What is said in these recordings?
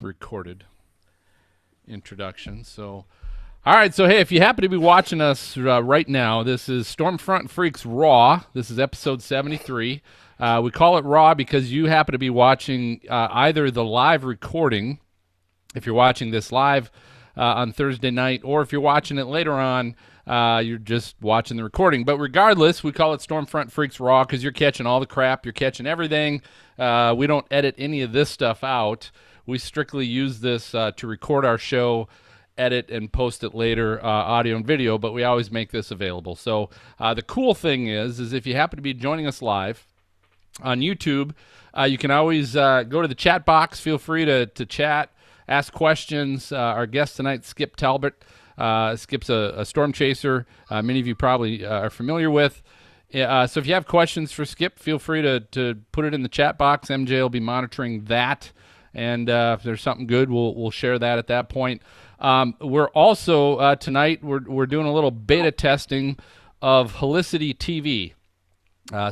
recorded introduction. So, all right. So, hey, if you happen to be watching us right now, this is Stormfront Freaks Raw. This is episode 73. We call it Raw because you happen to be watching either the live recording, if you're watching this live on Thursday night, or if you're watching it later on, you're just watching the recording. But regardless, we call it Stormfront Freaks Raw because you're catching all the crap. You're catching everything. We don't edit any of this stuff out. We strictly use this to record our show, edit, and post it later, audio and video, but we always make this available. So the cool thing is if you happen to be joining us live on YouTube, you can always go to the chat box. Feel free to chat, ask questions. Our guest tonight, Skip Talbot. Skip's a storm chaser. Many of you probably are familiar with. So if you have questions for Skip, feel free to put it in the chat box. MJ will be monitoring that. And if there's something good, we'll share that at that point. We're also, tonight, we're doing a little beta testing of Helicity TV.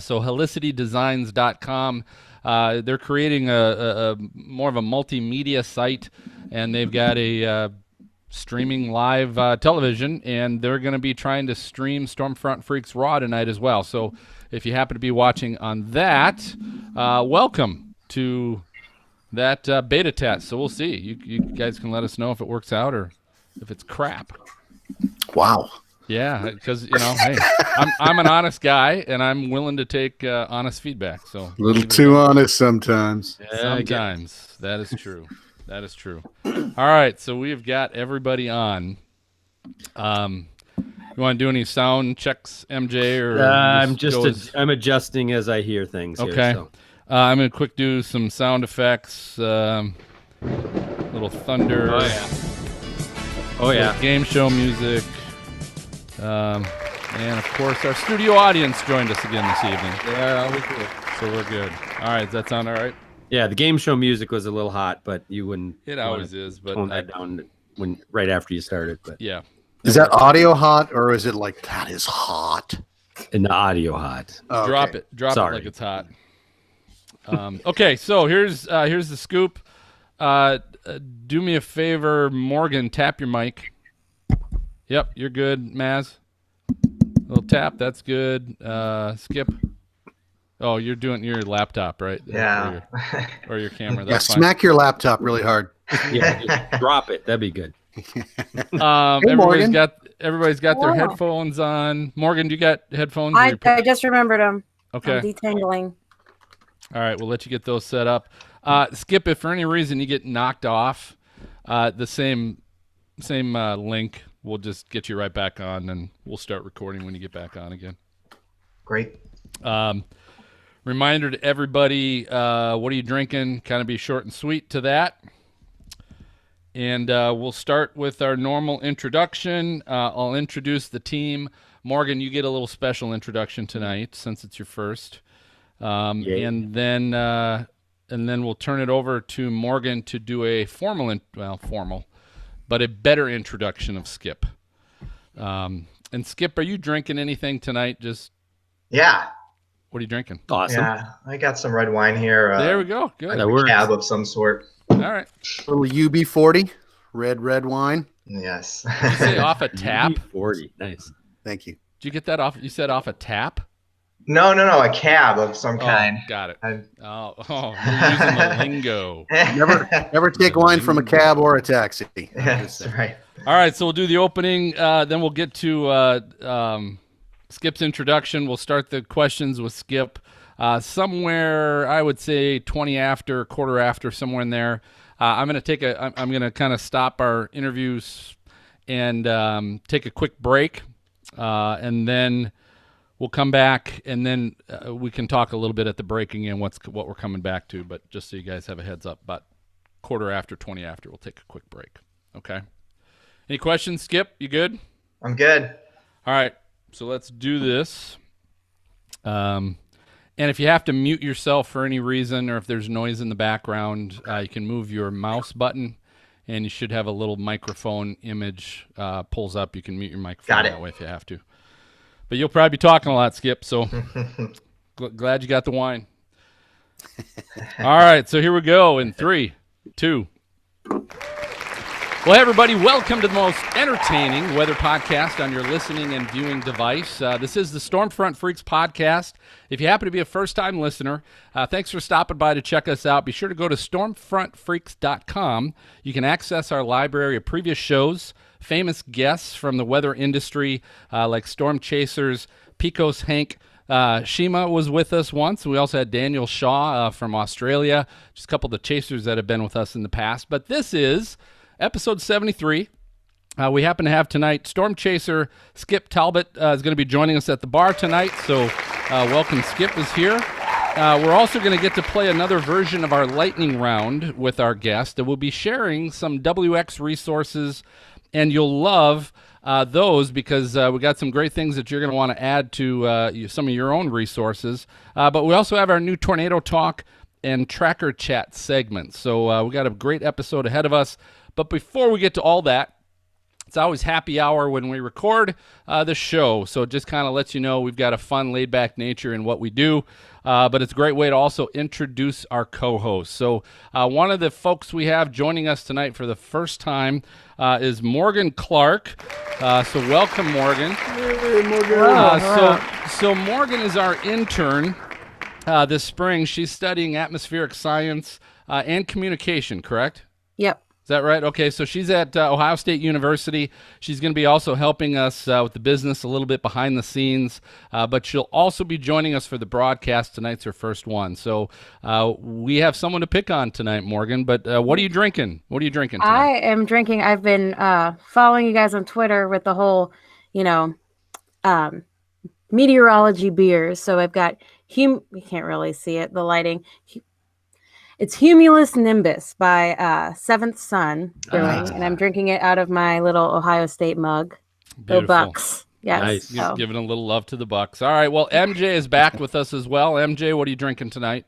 So helicitydesigns.com. They're creating a more of a multimedia site, and they've got a streaming live television, and they're going to be trying to stream Stormfront Freaks Raw tonight as well. So if you happen to be watching on that, welcome to that beta test. So we'll see. You guys can let us know if it works out or if it's crap. Wow. Yeah, because hey, I'm an honest guy and I'm willing to take honest feedback. So a little too honest sometimes. Sometimes that is true. That is true. All right, so we've got everybody on. You want to do any sound checks, MJ? Or I'm adjusting as I hear things. Okay. Here, so. I'm going to quick do some sound effects, little thunder. Oh, yeah. Game show music. And, of course, our studio audience joined us again this evening. Yeah, always good. So we're good. All right, does that sound all right? Yeah, the game show music was a little hot, but you wouldn't. It always is, but tone that down right after you started. But yeah. Is that audio hot, or is it like that is hot? In the audio hot. Oh, okay. Drop it like it's hot. Okay, so here's the scoop. Do me a favor, Morgan, tap your mic. Yep, you're good, Maz. Little tap, that's good. Skip. Oh, you're doing your laptop, right? Yeah. Or your camera. That's fine. Smack your laptop really hard. Yeah, just drop it. That'd be good. Everybody's got their headphones on. Morgan, do you got headphones? I just remembered them. Okay. I'm detangling. All right, we'll let you get those set up. Skip, if for any reason you get knocked off, the same link, we'll just get you right back on, and we'll start recording when you get back on again. Great. Reminder to everybody, what are you drinking? Kind of be short and sweet to that. And we'll start with our normal introduction. I'll introduce the team. Morgan, you get a little special introduction tonight since it's your first. And then we'll turn it over to Morgan to do a formal, but a better introduction of Skip. And Skip, are you drinking anything tonight? Yeah. What are you drinking? Awesome. Yeah, I got some red wine here. There we go. Good. That works. Cab of some sort. All right. Little UB40, red wine. Yes. Did you say off a tap? 40. Nice. Thank you. Did you get that off? You said off a tap? No, a cab of some kind. Got it. You're using the lingo. Never take wine from a cab or a taxi. That's right. All right, so we'll do the opening. Then we'll get to Skip's introduction. We'll start the questions with Skip. Somewhere, I would say 20 after, quarter after, somewhere in there. I'm going to kind of stop our interviews and take a quick break, and then we'll come back, and then we can talk a little bit at the break again what we're coming back to. But just so you guys have a heads up, about quarter after, 20 after, we'll take a quick break. Okay. Any questions, Skip? You good? I'm good. All right. So let's do this. And if you have to mute yourself for any reason, or if there's noise in the background, you can move your mouse button, and you should have a little microphone image pulls up. You can mute your microphone that way if you have to. But you'll probably be talking a lot, Skip, so glad you got the wine. All right, so here we go in 3, 2, Well, hey, everybody, welcome to the most entertaining weather podcast on your listening and viewing device. This is the Stormfront Freaks podcast. If you happen to be a first-time listener, thanks for stopping by to check us out. Be sure to go to stormfrontfreaks.com. You can access our library of previous shows, famous guests from the weather industry, like storm chasers, Pecos Hank Shima was with us once. We also had Daniel Shaw from Australia, just a couple of the chasers that have been with us in the past. But this is episode 73. We happen to have tonight Storm Chaser Skip Talbot is going to be joining us at the bar tonight. So welcome, Skip is here. We're also going to get to play another version of our lightning round with our guest. And we'll be sharing some WX resources, and you'll love those because we got some great things that you're going to want to add to some of your own resources. But we also have our new Tornado Talk and Tracker Chat segments. So we got a great episode ahead of us. But before we get to all that, it's always happy hour when we record the show. So it just kind of lets you know we've got a fun, laid-back nature in what we do. But it's a great way to also introduce our co-hosts. So one of the folks we have joining us tonight for the first time is Morgan Clark. So welcome, Morgan. Hey, Morgan. So Morgan is our intern this spring. She's studying atmospheric science and communication, correct? Yep. Is that right? Okay, so she's at Ohio State University. She's going to be also helping us with the business a little bit behind the scenes, but she'll also be joining us for the broadcast. Tonight's her first one. So we have someone to pick on tonight, Morgan, but what are you drinking? What are you drinking tonight? I am drinking. I've been following you guys on Twitter with the whole, meteorology beers. So I've got, you can't really see it, the lighting. It's Humulus Nimbus by Seventh Son Brewing, and I'm drinking it out of my little Ohio State mug. Go Beautiful. Bucks. Yes. Nice. Just giving a little love to the Bucks. All right, well, MJ is back with us as well. MJ, what are you drinking tonight?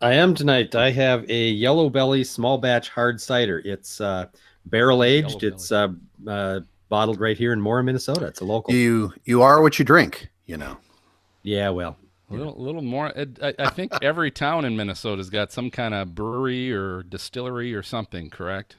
I am tonight. I have a Yellow Belly small batch hard cider. It's barrel aged. It's bottled right here in Moore, Minnesota. It's a local. You are what you drink, you know. Yeah, well. A little more. I think every town in Minnesota's got some kind of brewery or distillery or something, correct?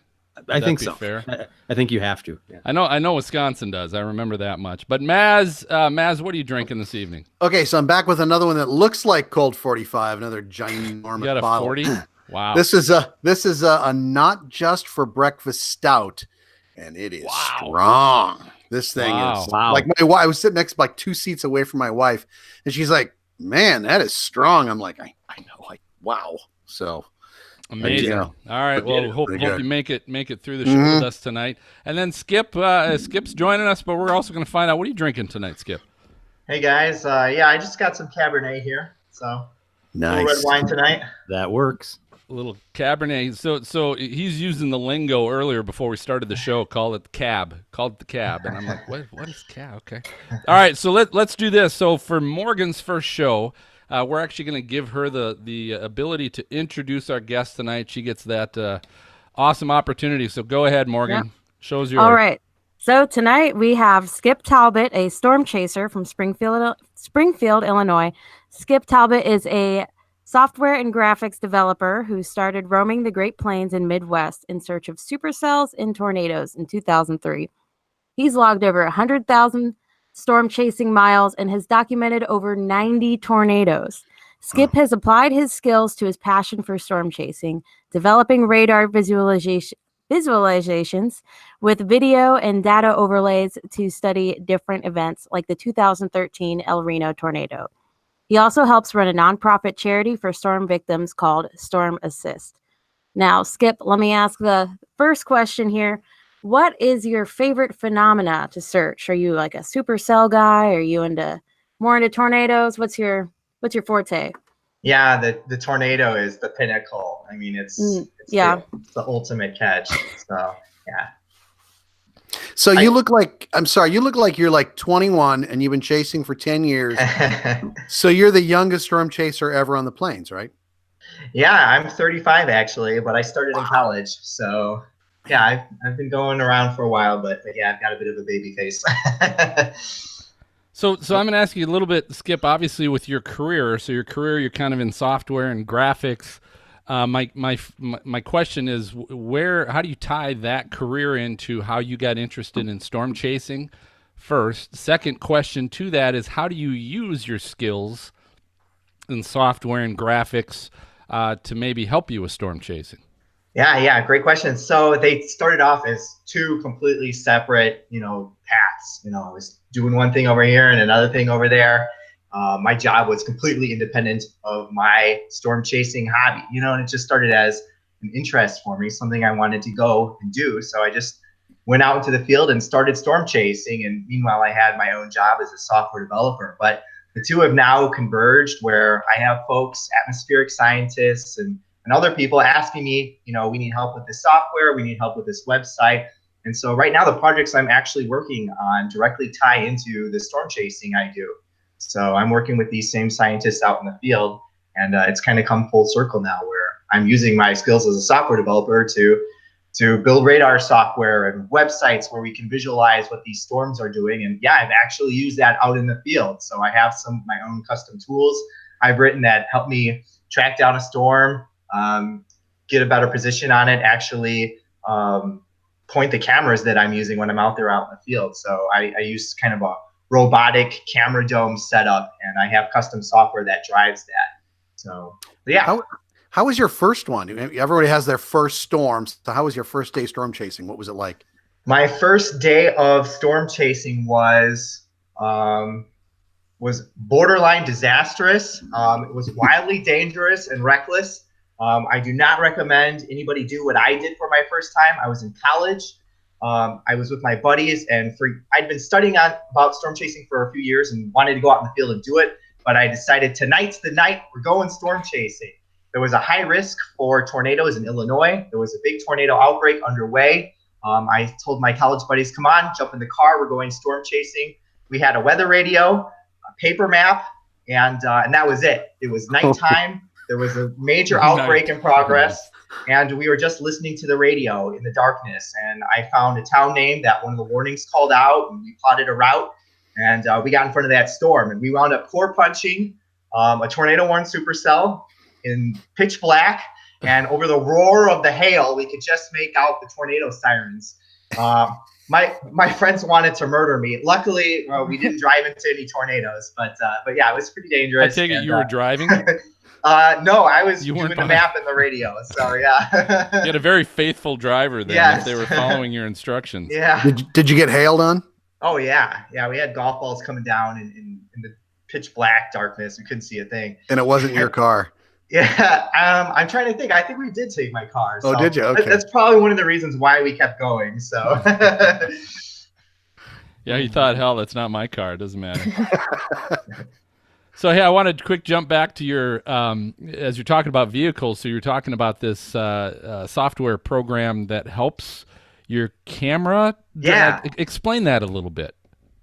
I think be so. Fair? I think you have to. Yeah. I know Wisconsin does. I remember that much. But Maz, what are you drinking this evening? Okay, so I'm back with another one that looks like Cold 45, another ginormous You got a bottle. 40? Wow. This is a not just for breakfast stout, and it is strong. This thing is like my wife. I was sitting next, like 2 seats away from my wife, and she's like, "Man, that is strong." I'm like, I know, like, wow. So amazing. All right. Well, hope you make it through the show with us tonight. And then Skip's joining us, but we're also going to find out what are you drinking tonight, Skip. Hey guys, I just got some Cabernet here, so nice. red wine tonight. That works. A little Cabernet. So he's using the lingo earlier before we started the show. Called it the cab, and I'm like, what is cab? Okay. All right. So let's do this. So for Morgan's first show, we're actually going to give her the ability to introduce our guest tonight. She gets that awesome opportunity. So go ahead, Morgan. Yeah. Show's yours. All right. So tonight we have Skip Talbot, a storm chaser from Springfield, Illinois. Skip Talbot is a software and graphics developer who started roaming the Great Plains and Midwest in search of supercells and tornadoes in 2003. He's logged over 100,000 storm chasing miles and has documented over 90 tornadoes. Skip has applied his skills to his passion for storm chasing, developing radar visualizations with video and data overlays to study different events like the 2013 El Reno tornado. He also helps run a nonprofit charity for storm victims called Storm Assist. Now, Skip, let me ask the first question here. What is your favorite phenomena to search? Are you like a supercell guy? Are you more into tornadoes? What's your forte? Yeah, the tornado is the pinnacle. I mean, it's the ultimate catch. So yeah. So you look like you're like 21 and you've been chasing for 10 years. So you're the youngest storm chaser ever on the plains, right? Yeah, I'm 35 actually, but I started in college. So yeah, I've been going around for a while, but yeah, I've got a bit of a baby face. So I'm going to ask you a little bit, Skip, obviously with your career. So your career, you're kind of in software and graphics. My question is, how do you tie that career into how you got interested in storm chasing? First, second question to that is, how do you use your skills in software and graphics to maybe help you with storm chasing? Yeah, great question. So they started off as two completely separate, paths. I was doing one thing over here and another thing over there. My job was completely independent of my storm chasing hobby, and it just started as an interest for me, something I wanted to go and do. So I just went out into the field and started storm chasing. And meanwhile, I had my own job as a software developer. But the two have now converged, where I have folks, atmospheric scientists and other people asking me, we need help with this software, we need help with this website. And so right now the projects I'm actually working on directly tie into the storm chasing I do. So I'm working with these same scientists out in the field, and it's kind of come full circle now, where I'm using my skills as a software developer to build radar software and websites where we can visualize what these storms are doing. And yeah, I've actually used that out in the field. So I have some of my own custom tools I've written that help me track down a storm, get a better position on it, actually point the cameras that I'm using when I'm out there out in the field. So I use kind of a robotic camera dome setup, and I have custom software that drives that. So yeah. How was your first one? Everybody has their first storm. So how was your first day storm chasing? What was it like? My first day of storm chasing was borderline disastrous. It was wildly dangerous and reckless. I do not recommend anybody do what I did for my first time. I was in college. I was with my buddies, and I'd been studying about storm chasing for a few years and wanted to go out in the field and do it. But I decided tonight's the night we're going storm chasing. There was a high risk for tornadoes in Illinois. There was a big tornado outbreak underway. I told my college buddies, come on, jump in the car. We're going storm chasing. We had a weather radio, a paper map, and that was it. It was nighttime. There was a major outbreak in progress, and we were just listening to the radio in the darkness. And I found a town name that one of the warnings called out, and we plotted a route, and we got in front of that storm. And we wound up core punching a tornado warning supercell in pitch black, and over the roar of the hail, we could just make out the tornado sirens. My friends wanted to murder me. Luckily, we didn't drive into any tornadoes, but yeah, it was pretty dangerous. I take it you were driving? No, I was doing the map and the radio. So yeah. You had a very faithful driver then. Yes. If they were following your instructions. Yeah. Did you get hailed on? Oh yeah. We had golf balls coming down in the pitch black darkness. We couldn't see a thing. And it wasn't your car. Yeah, I'm trying to think. I think we did take my car. So oh, did you? Okay. That's probably one of the reasons why we kept going. So. Yeah, you thought, hell, that's not my car. It doesn't matter. So, hey, I wanted to quick jump back to your, as you're talking about vehicles, so you're talking about this software program that helps your camera. Yeah. Explain that a little bit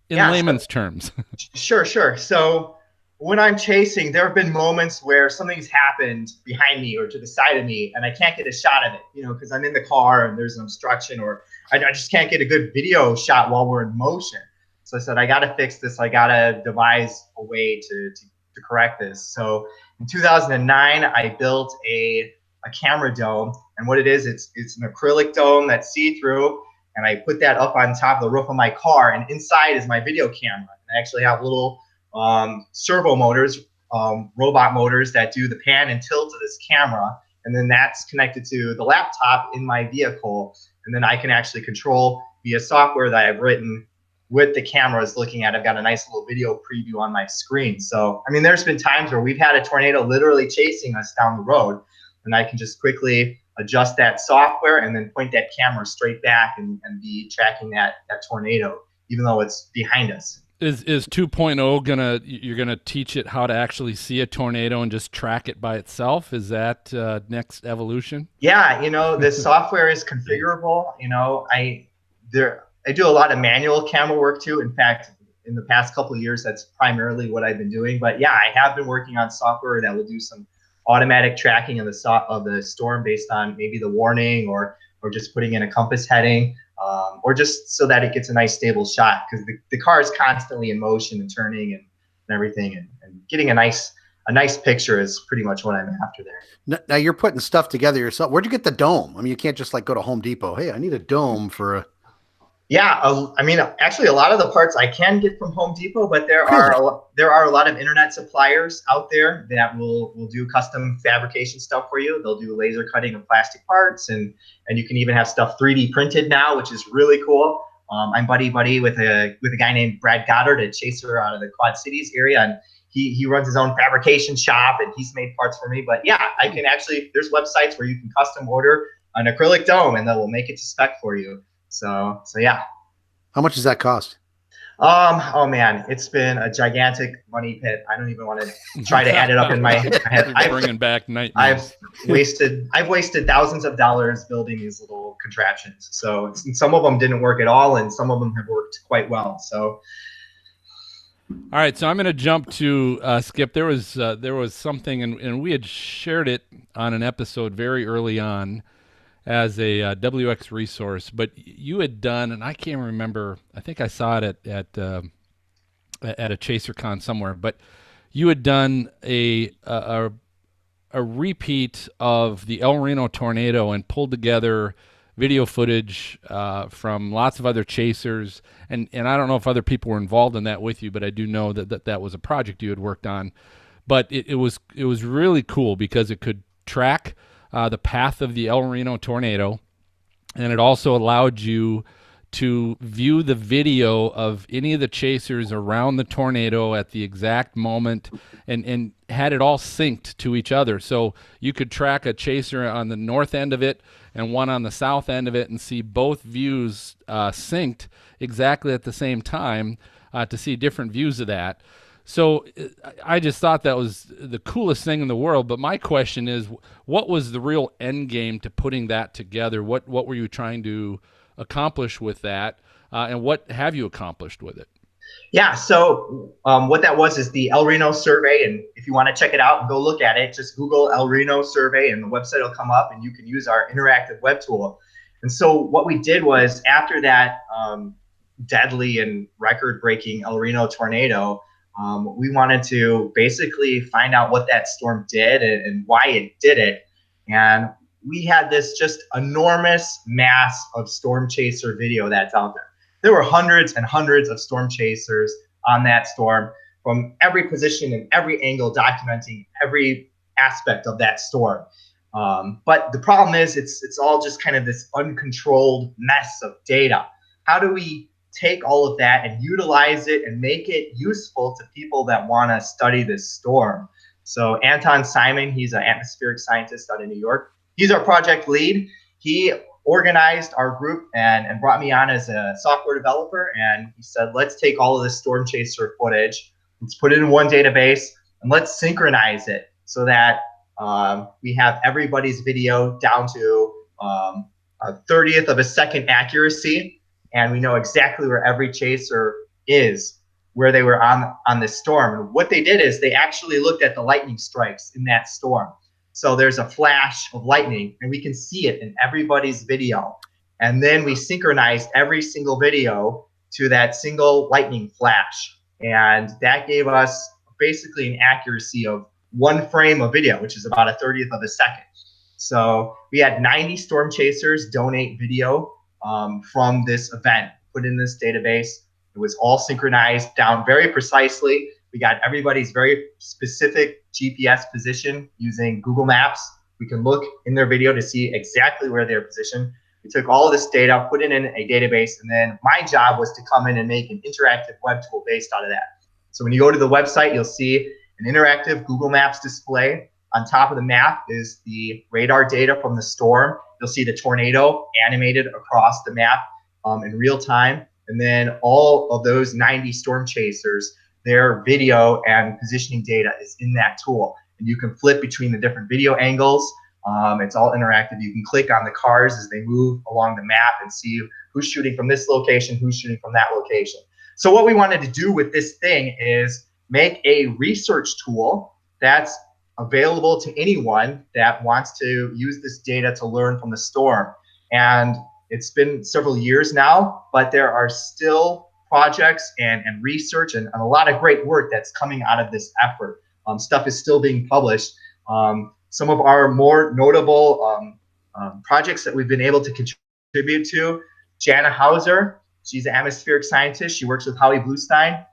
in layman's terms. Sure. So when I'm chasing, there have been moments where something's happened behind me or to the side of me, and I can't get a shot of it, because I'm in the car and there's an obstruction, or I just can't get a good video shot while we're in motion. So I said, I got to fix this. I got to devise a way to correct this. So in 2009, I built a camera dome. And what it is, it's an acrylic dome that's see-through. And I put that up on top of the roof of my car. And inside is my video camera. I actually have little servo motors, robot motors that do the pan and tilt of this camera. And then that's connected to the laptop in my vehicle. And then I can actually control via software that I've written with the cameras looking at. I've got a nice little video preview on my screen. So, I mean, there's been times where we've had a tornado literally chasing us down the road, and I can just quickly adjust that software and then point that camera straight back and be tracking that tornado, even though it's behind us. Is 2.0 you're gonna teach it how to actually see a tornado and just track it by itself? Is that next evolution? Yeah, the software is configurable. I do a lot of manual camera work too. In fact, in the past couple of years, that's primarily what I've been doing. But yeah, I have been working on software that will do some automatic tracking of the storm based on maybe the warning or just putting in a compass heading, or just so that it gets a nice stable shot, because the car is constantly in motion and turning and everything, and getting a nice a nice picture is pretty much what I'm after there. Now you're putting stuff together yourself. Where'd you get the dome? I mean, you can't just like go to Home Depot. Hey, I need a dome for a. Yeah, I mean, actually, a lot of the parts I can get from Home Depot, but there are a lot of internet suppliers out there that will do custom fabrication stuff for you. They'll do laser cutting of plastic parts, and you can even have stuff 3D printed now, which is really cool. I'm buddy with a guy named Brad Goddard, a chaser out of the Quad Cities area, and he runs his own fabrication shop, and he's made parts for me. But yeah, I can actually, there's websites where you can custom order an acrylic dome, and they will make it to spec for you. So yeah. How much does that cost? Oh man, it's been a gigantic money pit. I don't even want to try to add it up in my head. Bringing back nightmares. I've wasted thousands of dollars building these little contraptions. So some of them didn't work at all, and some of them have worked quite well. So. All right, so I'm going to jump to Skip. There was something, and we had shared it on an episode very early on as a WX resource, but you had done, and I can't remember, I think I saw it at a ChaserCon somewhere, but you had done a repeat of the El Reno tornado and pulled together video footage from lots of other chasers, and I don't know if other people were involved in that with you, but I do know that was a project you had worked on. But it was really cool because it could track the path of the El Reno tornado, and it also allowed you to view the video of any of the chasers around the tornado at the exact moment, and had it all synced to each other. So you could track a chaser on the north end of it and one on the south end of it and see both views synced exactly at the same time to see different views of that. So I just thought that was the coolest thing in the world. But my question is, what was the real end game to putting that together? What were you trying to accomplish with that, and what have you accomplished with it? Yeah, so what that was is the El Reno survey, and if you want to check it out and go look at it, just Google El Reno survey and the website will come up, and you can use our interactive web tool. And so what we did was, after that deadly and record-breaking El Reno tornado, we wanted to basically find out what that storm did and why it did it. And we had this just enormous mass of storm chaser video that's out there. There were hundreds and hundreds of storm chasers on that storm from every position and every angle, documenting every aspect of that storm. But the problem is it's all just kind of this uncontrolled mess of data. How do we take all of that and utilize it and make it useful to people that want to study this storm? So Anton Simon, he's an atmospheric scientist out of New York. He's our project lead. He organized our group and brought me on as a software developer. And he said, let's take all of this storm chaser footage, let's put it in one database, and let's synchronize it so that we have everybody's video down to a 30th of a second accuracy. And we know exactly where every chaser is, where they were on this storm. And what they did is they actually looked at the lightning strikes in that storm. So there's a flash of lightning, and we can see it in everybody's video. And then we synchronized every single video to that single lightning flash. And that gave us basically an accuracy of one frame of video, which is about a 30th of a second. So we had 90 storm chasers donate video from this event, put in this database. It was all synchronized down very precisely. We got everybody's very specific GPS position using Google Maps. We can look in their video to see exactly where they're positioned. We took all of this data, put it in a database, and then my job was to come in and make an interactive web tool based out of that. So when you go to the website, you'll see an interactive Google Maps display. On top of the map is the radar data from the storm. You'll see the tornado animated across the map in real time. And then all of those 90 storm chasers, their video and positioning data is in that tool. And you can flip between the different video angles. It's all interactive. You can click on the cars as they move along the map and see who's shooting from this location, who's shooting from that location. So what we wanted to do with this thing is make a research tool that's available to anyone that wants to use this data to learn from the storm. And it's been several years now, but there are still projects and research and a lot of great work that's coming out of this effort. Stuff is still being published. Some of our more notable projects that we've been able to contribute to, Jana Hauser, she's an atmospheric scientist. She works with Howie Bluestein.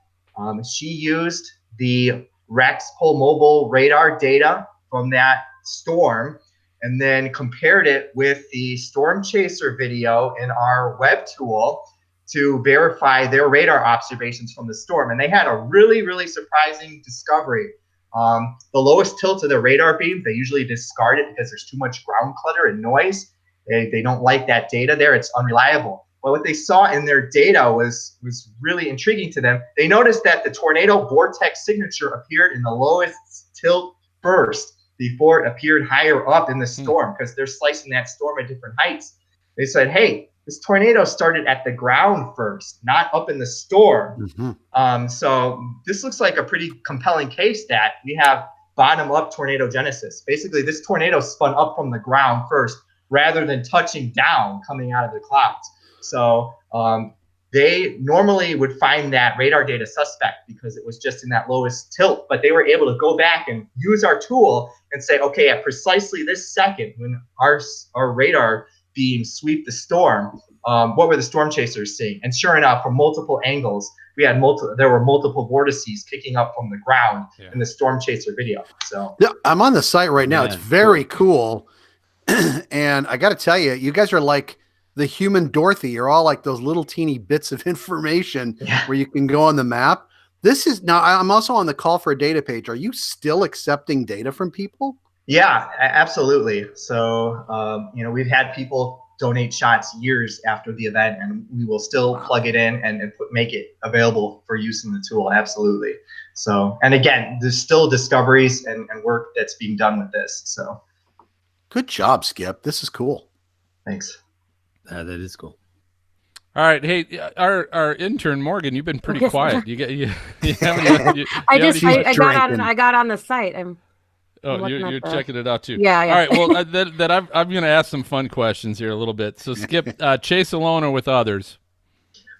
She used the Raxpol mobile radar data from that storm and then compared it with the storm chaser video in our web tool to verify their radar observations from the storm. And they had a really, really surprising discovery. The lowest tilt of the radar beam, they usually discard it because there's too much ground clutter and noise. They don't like that data there. It's unreliable. But what they saw in their data was really intriguing to them. They noticed that the tornado vortex signature appeared in the lowest tilt first before it appeared higher up in the storm, because they're slicing that storm at different heights. They said, hey, this tornado started at the ground first, not up in the storm. So this looks like a pretty compelling case that we have bottom-up tornado genesis. Basically, this tornado spun up from the ground first rather than touching down coming out of the clouds. So they normally would find that radar data suspect because it was just in that lowest tilt, but they were able to go back and use our tool and say, okay, at precisely this second when our radar beam sweep the storm, what were the storm chasers seeing? And sure enough, from multiple angles, there were multiple vortices kicking up from the ground in the storm chaser video. So yeah, I'm on the site right now. It's very cool. And I got to tell you, you guys are like the human Dorothy. You're all like those little teeny bits of information where you can go on the map. This is now, I'm also on the call for a data page. Are you still accepting data from people? Yeah, absolutely. So, we've had people donate shots years after the event, and we will still plug it in and make it available for use in the tool. Absolutely. So, and again, there's still discoveries and work that's being done with this. So, good job, Skip. This is cool. Thanks. That is cool. All right, hey, our intern Morgan, you've been pretty quiet. I got on the site. You're checking it out too. Yeah. All right. Well, I'm going to ask some fun questions here a little bit. So, Skip, chase alone or with others?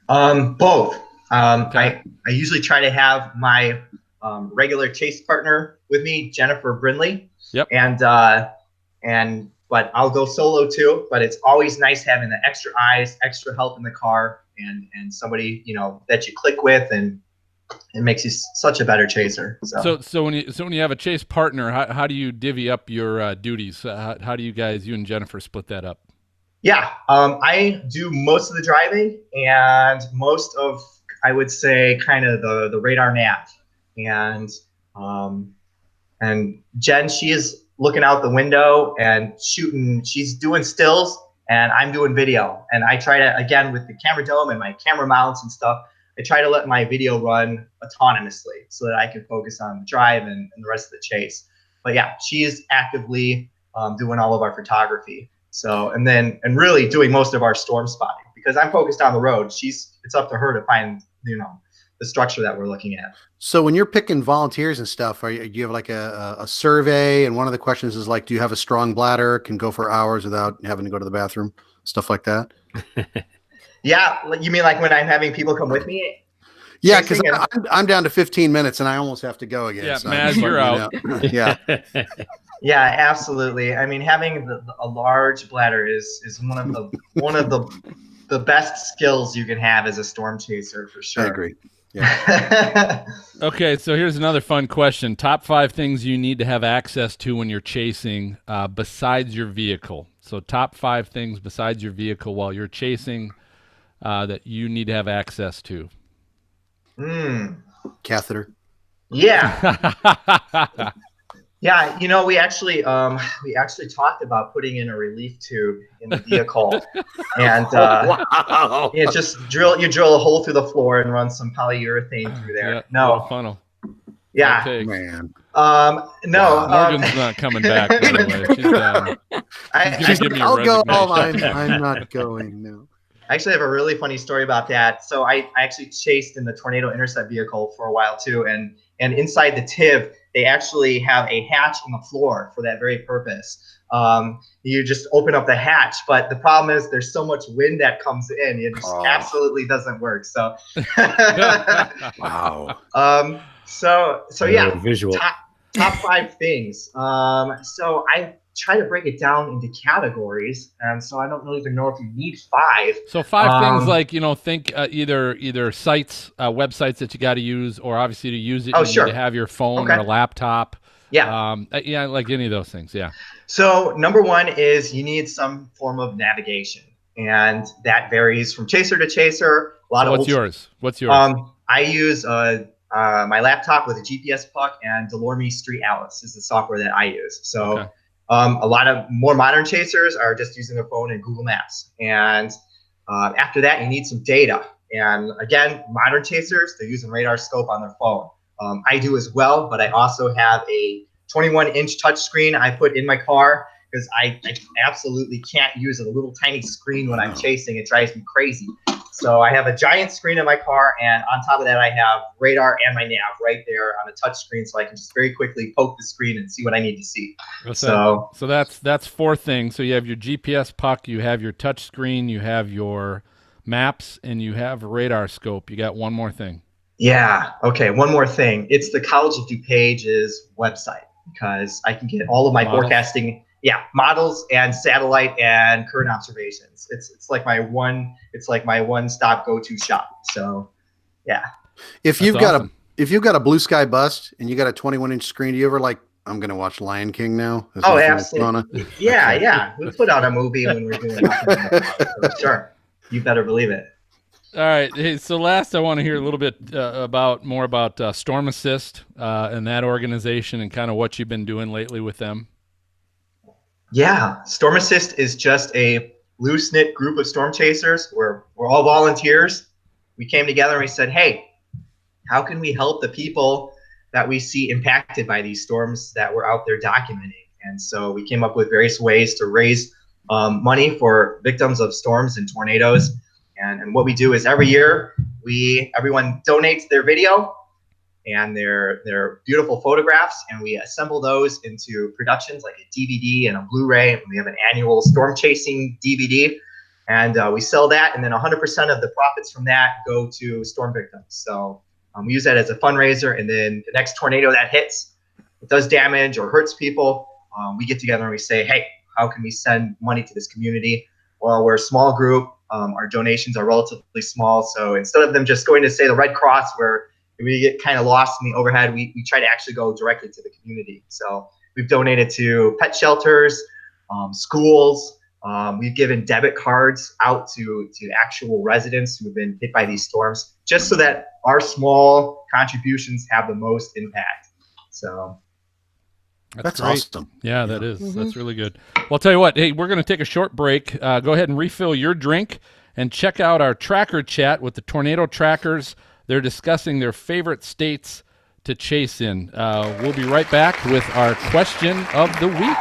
Both. I usually try to have my regular chase partner with me, Jennifer Brindley. Yep. But I'll go solo too. But it's always nice having the extra eyes, extra help in the car, and somebody that you click with, and it makes you such a better chaser. So when you have a chase partner, how do you divvy up your duties? How do you and Jennifer split that up? Yeah, I do most of the driving and most of, I would say, kind of the radar nav, and Jen, she is looking out the window and shooting. She's doing stills and I'm doing video. And I try to, again, with the camera dome and my camera mounts and stuff, I try to let my video run autonomously so that I can focus on the drive and the rest of the chase. But yeah, she is actively doing all of our photography. So, and really doing most of our storm spotting, because I'm focused on the road. It's up to her to find, the structure that we're looking at. So when you're picking volunteers and stuff, do you have like a survey? And one of the questions is like, do you have a strong bladder, can go for hours without having to go to the bathroom, stuff like that? Yeah. You mean like when I'm having people come with me? Yeah, because I'm down to 15 minutes and I almost have to go again. Yeah, so Maz, you're out. Yeah. Yeah, absolutely. I mean, having a large bladder is one of the best skills you can have as a storm chaser, for sure. I agree. Yeah. Okay, so here's another fun question. Top 5 things you need to have access to when you're chasing besides your vehicle. So top 5 things besides your vehicle while you're chasing that you need to have access to. Catheter. Yeah. Yeah, we actually talked about putting in a relief tube in the vehicle, and wow. Just drill a hole through the floor and run some polyurethane through there. Yeah, no funnel. Yeah, man. No, Morgan's not coming back. By the way, I'll go. I'm not going. No. I actually have a really funny story about that. So I actually chased in the tornado intercept vehicle for a while too, and inside the TIV, they actually have a hatch in the floor for that very purpose. You just open up the hatch, but the problem is there's so much wind that comes in, it just absolutely doesn't work. So, wow. So yeah, visual. top 5 things. So I try to break it down into categories, and so I don't really even know if you need 5. So 5 things, like, think either sites, websites that you got to use, or obviously to use it, you need to have your phone or a laptop. Yeah. Like any of those things. Yeah. So number 1 is you need some form of navigation, and that varies from chaser to chaser. What's yours? I use my laptop with a GPS puck, and Delorme Street Atlas is the software that I use. So a lot of more modern chasers are just using their phone and Google Maps. And after that, you need some data. And again, modern chasers, they're using radar scope on their phone. I do as well, but I also have a 21-inch touchscreen I put in my car because I absolutely can't use a little tiny screen when I'm chasing. It drives me crazy. So I have a giant screen in my car, and on top of that, I have radar and my nav right there on a touch screen, so I can just very quickly poke the screen and see what I need to see. So that's 4 things. So you have your GPS puck, you have your touch screen, you have your maps, and you have radar scope. You got one more thing. Yeah. Okay. One more thing. It's the College of DuPage's website, because I can get all of my forecasting. Yeah, models and satellite and current observations. It's like my one-stop go-to shop. So, yeah. If you've got a blue sky bust and you got a 21-inch screen, do you ever I'm going to watch Lion King now? Oh, absolutely. Yeah. We put out a movie when we're doing that. Sure. You better believe it. All right. Hey, so last I want to hear a little bit more about Storm Assist and that organization and kind of what you've been doing lately with them. Yeah, Storm Assist is just a loose-knit group of storm chasers. We're all volunteers. We came together and we said, hey, how can we help the people that we see impacted by these storms that we're out there documenting? And so we came up with various ways to raise money for victims of storms and tornadoes. And what we do is every year, everyone donates their video and their beautiful photographs, and we assemble those into productions like a DVD and a Blu-ray. And we have an annual storm chasing DVD, and we sell that, and then 100% of the profits from that go to storm victims. So we use that as a fundraiser, and then the next tornado that hits, it does damage or hurts people, we get together and we say, hey, how can we send money to this community? Well, we're a small group. Our donations are relatively small, so instead of them just going to, say, the Red Cross, where we get kind of lost in the overhead, we try to actually go directly to the community. So we've donated to pet shelters, schools. We've given debit cards out to actual residents who have been hit by these storms, just so that our small contributions have the most impact. So that's awesome. Yeah, that is. That's really good. Well, I'll tell you what. Hey, we're going to take a short break. Go ahead and refill your drink and check out our tracker chat with the tornado trackers. They're discussing their favorite states to chase in. We'll be right back with our question of the week.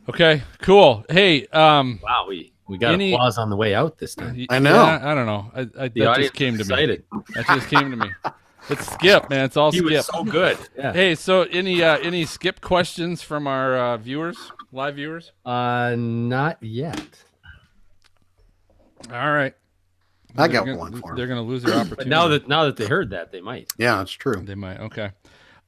Okay, cool. Hey, wow, we got applause on the way out this time. I know. Yeah, I don't know. That just came to me. That just came to me. It's Skip, man. It's all Skip. He was so good. Yeah. Hey, so any Skip questions from our viewers, live viewers? Not yet. All right. I got one for them. They're going to lose their opportunity. But now that they heard that, they might. Yeah, that's true. They might. Okay.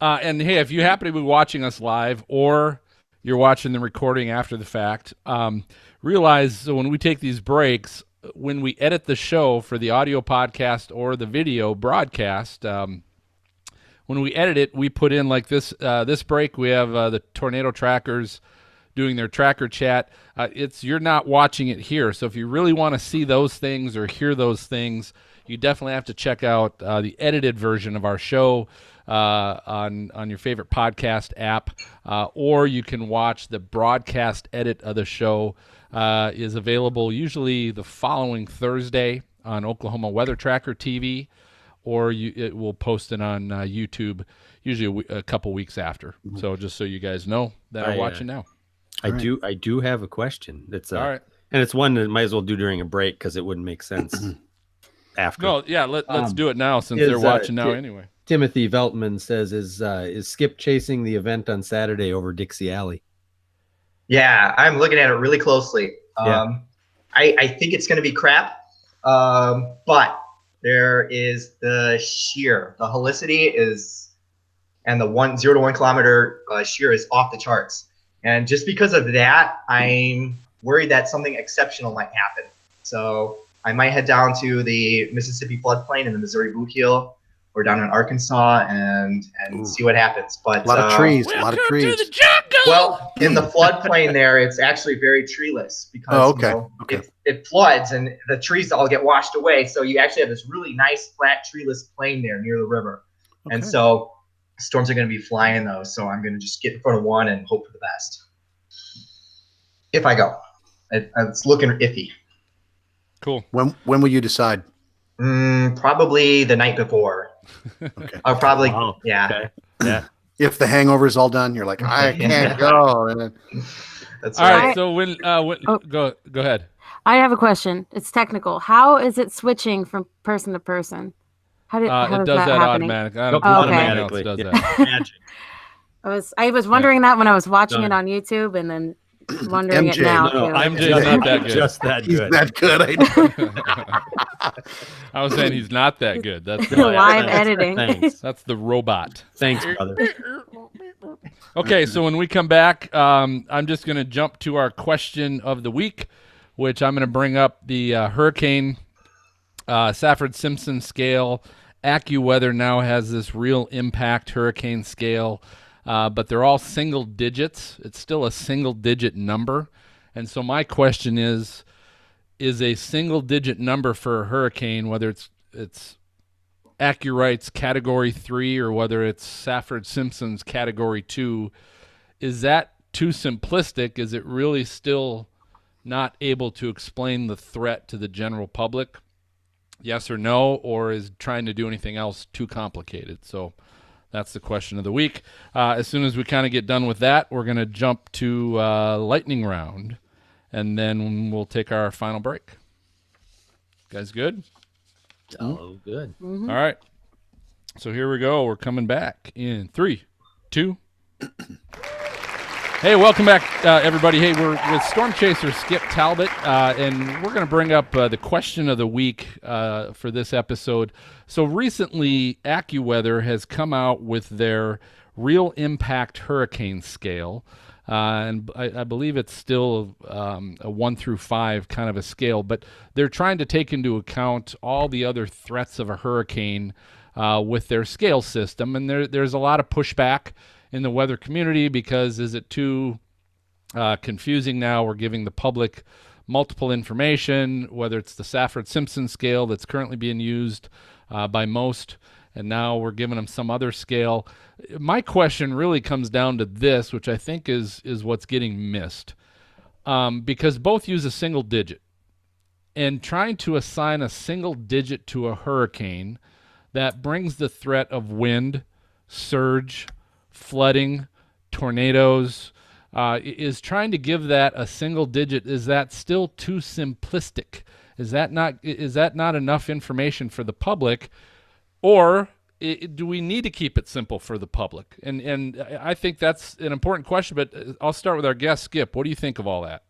And hey, if you happen to be watching us live or you're watching the recording after the fact, realize when we take these breaks, when we edit the show for the audio podcast or the video broadcast, when we edit it, we put in like this break. We have the tornado trackers doing their tracker chat. You're not watching it here, so if you really want to see those things or hear those things, you definitely have to check out the edited version of our show on your favorite podcast app, or you can watch the broadcast edit of the show. Is available usually the following Thursday on Oklahoma Weather Tracker TV, or it will post it on YouTube usually a couple weeks after. So just so you guys know that are watching now. I do have a question. That's all right, and it's one that might as well do during a break because it wouldn't make sense after. No, yeah, let's do it now since they're watching now anyway. Timothy Veltman says, "Is Skip chasing the event on Saturday over Dixie Alley?" Yeah, I'm looking at it really closely. I think it's going to be crap, but there is the shear. The helicity is, and the 0 to 1 kilometer shear is off the charts. And just because of that, I'm worried that something exceptional might happen. So I might head down to the Mississippi floodplain in the Missouri Boot Heel, or down in Arkansas and see what happens. But a lot of trees. Well, in the floodplain there, it's actually very treeless because it floods and the trees all get washed away. So you actually have this really nice flat treeless plain there near the river. Okay. And so storms are going to be flying though. So I'm going to just get in front of one and hope for the best. If I go, it's looking iffy. Cool. When will you decide? Probably the night before. Okay. I'll probably, yeah. Okay. Yeah. If the hangover is all done, you're like, I can't go. And then... That's all right. right. So when go ahead. I have a question. It's technical. How is it switching from person to person? How it does that happening? automatically. Automatically. Does that. Magic. I was wondering that when I was watching it on YouTube, and then wondering MJ. it now. No, I'm just not that good. Just that He's good. that good. I was saying he's not that good. That's live editing. Thanks. That's the robot. Thanks, brother. Okay, so when we come back, I'm just going to jump to our question of the week, which I'm going to bring up the hurricane Saffir-Simpson scale. AccuWeather now has this real impact hurricane scale, but they're all single digits. It's still a single digit number. And so my question is a single digit number for a hurricane, whether it's AccuRight's Category 3 or whether it's Saffir-Simpson's Category 2, is that too simplistic? Is it really still not able to explain the threat to the general public? Yes or no? Or is trying to do anything else too complicated? So that's the question of the week. As soon as we kind of get done with that, we're going to jump to lightning round, and then we'll take our final break. Guys good? Oh, good. Mm-hmm. All right. So here we go. We're coming back in 3, 2. Hey, welcome back, everybody. Hey, we're with Storm Chaser Skip Talbot, and we're going to bring up the question of the week for this episode. So recently, AccuWeather has come out with their real impact hurricane scale, and I believe it's still a 1 through 5 kind of a scale, but they're trying to take into account all the other threats of a hurricane with their scale system, and there's a lot of pushback in the weather community because is it too confusing now? We're giving the public multiple information, whether it's the Saffir-Simpson scale that's currently being used by most, and now we're giving them some other scale. My question really comes down to this, which I think is what's getting missed, because both use a single digit, and trying to assign a single digit to a hurricane that brings the threat of wind, surge, flooding, tornadoes, is trying to give that a single digit. Is that still too simplistic? Is that not enough information for the public, or do we need to keep it simple for the public? And I think that's an important question, but I'll start with our guest, Skip. What do you think of all that?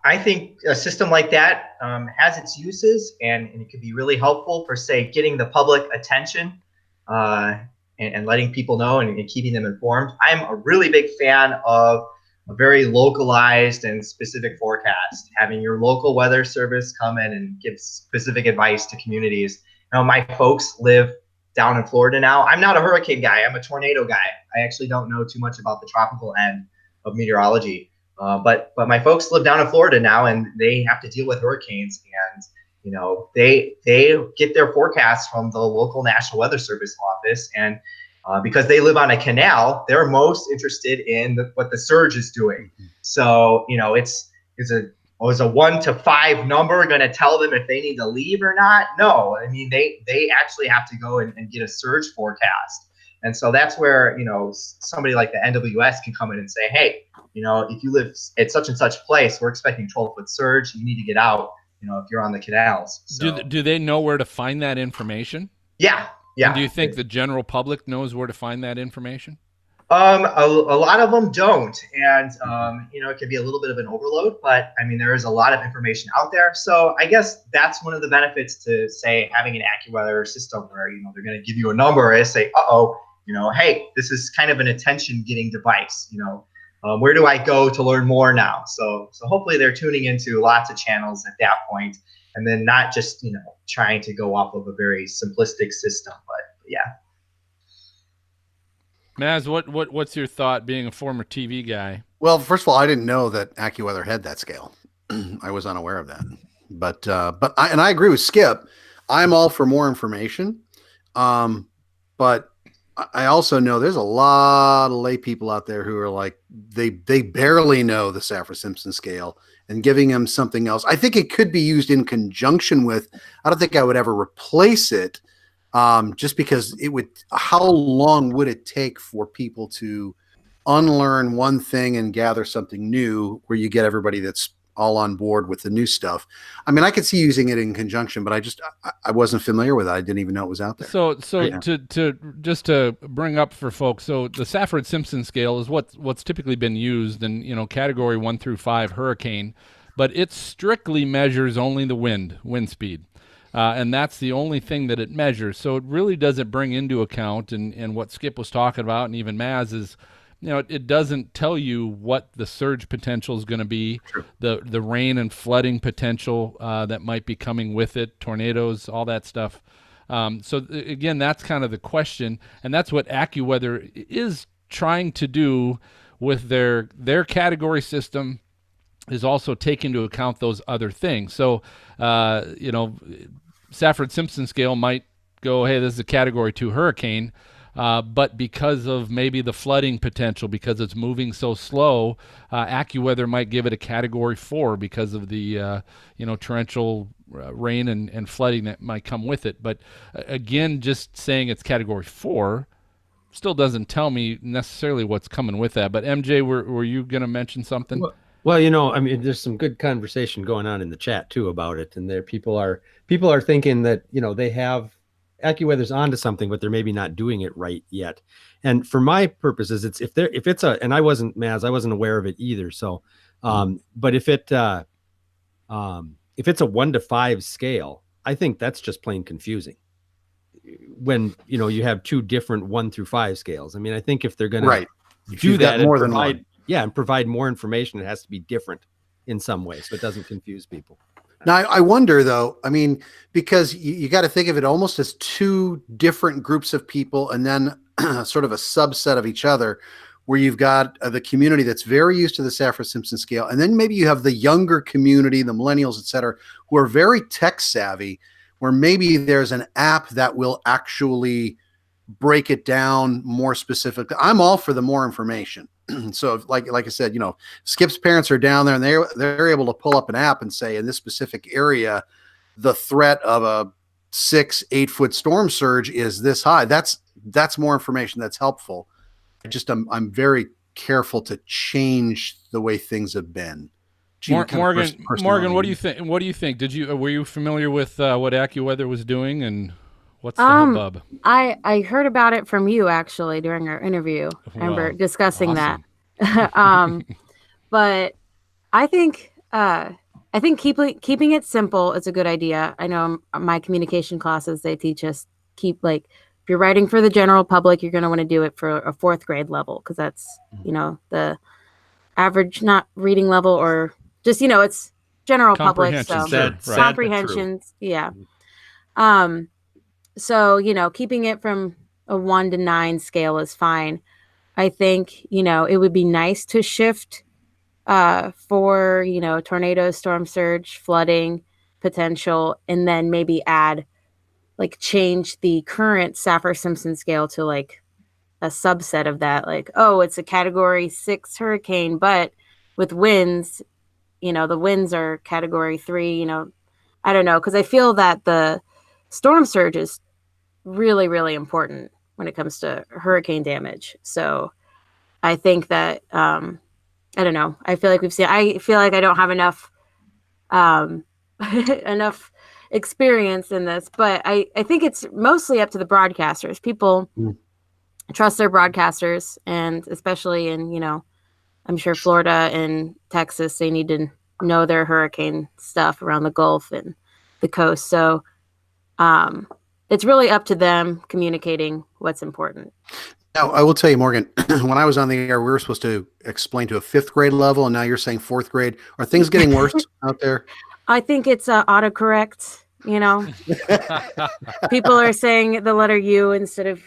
I think a system like that has its uses, and it could be really helpful for, say, getting the public attention and letting people know and keeping them informed. I'm a really big fan of a very localized and specific forecast, having your local weather service come in and give specific advice to communities. Now, my folks live down in Florida now. I'm not a hurricane guy. I'm a tornado guy. I actually don't know too much about the tropical end of meteorology. But my folks live down in Florida now, and they have to deal with hurricanes, and they get their forecasts from the local National Weather Service office, and because they live on a canal, they're most interested in what the surge is doing. So is a 1 to 5 number going to tell them if they need to leave or not? No, I mean they actually have to go and get a surge forecast, and so that's where somebody like the NWS can come in and say, hey, if you live at such and such place, we're expecting 12-foot surge. You need to get out. If you're on the canals. So, do they know where to find that information? Yeah. And do you think the general public knows where to find that information? A lot of them don't, and it can be a little bit of an overload. But I mean, there is a lot of information out there. So I guess that's one of the benefits to say having an AccuWeather system where they're going to give you a number and say, hey, this is kind of an attention-getting device. Where do I go to learn more now? So hopefully they're tuning into lots of channels at that point, and then not just trying to go off of a very simplistic system. But yeah. Maz, what's your thought, being a former TV guy? Well, first of all, I didn't know that AccuWeather had that scale. I was unaware of that. But I agree with Skip. I'm all for more information. But I also know there's a lot of lay people out there who are like, they barely know the Saffir-Simpson scale, and giving them something else. I think it could be used in conjunction with, I don't think I would ever replace it. Just because how long would it take for people to unlearn one thing and gather something new where you get everybody that's all on board with the new stuff? I mean, I could see using it in conjunction, but I wasn't familiar with it. I didn't even know it was out there. So yeah. to bring up for folks, so the Saffir-Simpson scale is what's typically been used in, category 1 through 5 hurricane, but it strictly measures only the wind speed. And that's the only thing that it measures. So it really doesn't bring into account, and what Skip was talking about, and even Maz, is, it doesn't tell you what the surge potential is going to be, the rain and flooding potential that might be coming with it, tornadoes, all that stuff. So again, that's kind of the question, and that's what AccuWeather is trying to do with their category system, is also take into account those other things. So, Saffir-Simpson scale might go, hey, this is a category 2 hurricane, but because of maybe the flooding potential, because it's moving so slow, AccuWeather might give it a category 4 because of the torrential rain and flooding that might come with it. But again, just saying it's category 4 still doesn't tell me necessarily what's coming with that. But MJ, were you going to mention something? Well, I mean, there's some good conversation going on in the chat too about it, and there people are thinking that they have AccuWeather's onto something, but they're maybe not doing it right yet. And for my purposes, and I wasn't aware of it either. So, but if it's a 1 to 5 scale, I think that's just plain confusing. When you have 2 different 1 through 5 scales. I mean, I think if they're going to do that more than one. Yeah, and provide more information, it has to be different in some way, so it doesn't confuse people. Now, I wonder, though, I mean, because you got to think of it almost as 2 different groups of people, and then sort of a subset of each other, where you've got the community that's very used to the Saffir-Simpson scale, and then maybe you have the younger community, the millennials, et cetera, who are very tech savvy, where maybe there's an app that will actually break it down more specifically. I'm all for the more information. So like I said, Skip's parents are down there and they're able to pull up an app and say, in this specific area, the threat of a 6-8 foot storm surge is this high. That's more information that's helpful. I'm very careful to change the way things have been. Morgan, what do you think? What do you think? Were you familiar with what AccuWeather was doing, and what's the hubbub? I heard about it from you actually during our interview. I remember discussing that. But I think keeping it simple is a good idea. I know my communication classes, they teach us if you're writing for the general public, you're going to want to do it for a 4th grade level, because that's the average, not reading level, or just it's general public, so comprehensions. Yeah. So keeping it from a 1 to 9 scale is fine. I think it would be nice to shift for tornadoes, storm surge, flooding potential, and then maybe add change the current Saffir-Simpson scale to a subset of that, it's a category 6 hurricane, but with winds, the winds are category 3. I don't know, because I feel that the storm surge is really, really important when it comes to hurricane damage. So I think that I don't know, I feel like I don't have enough enough experience in this, but I think it's mostly up to the broadcasters. People trust their broadcasters, and especially in, I'm sure Florida and Texas, they need to know their hurricane stuff around the Gulf and the coast. So it's really up to them communicating what's important. Now, I will tell you, Morgan, when I was on the air, we were supposed to explain to a 5th grade level, and now you're saying 4th grade. Are things getting worse out there? I think it's autocorrect. People are saying the letter U instead of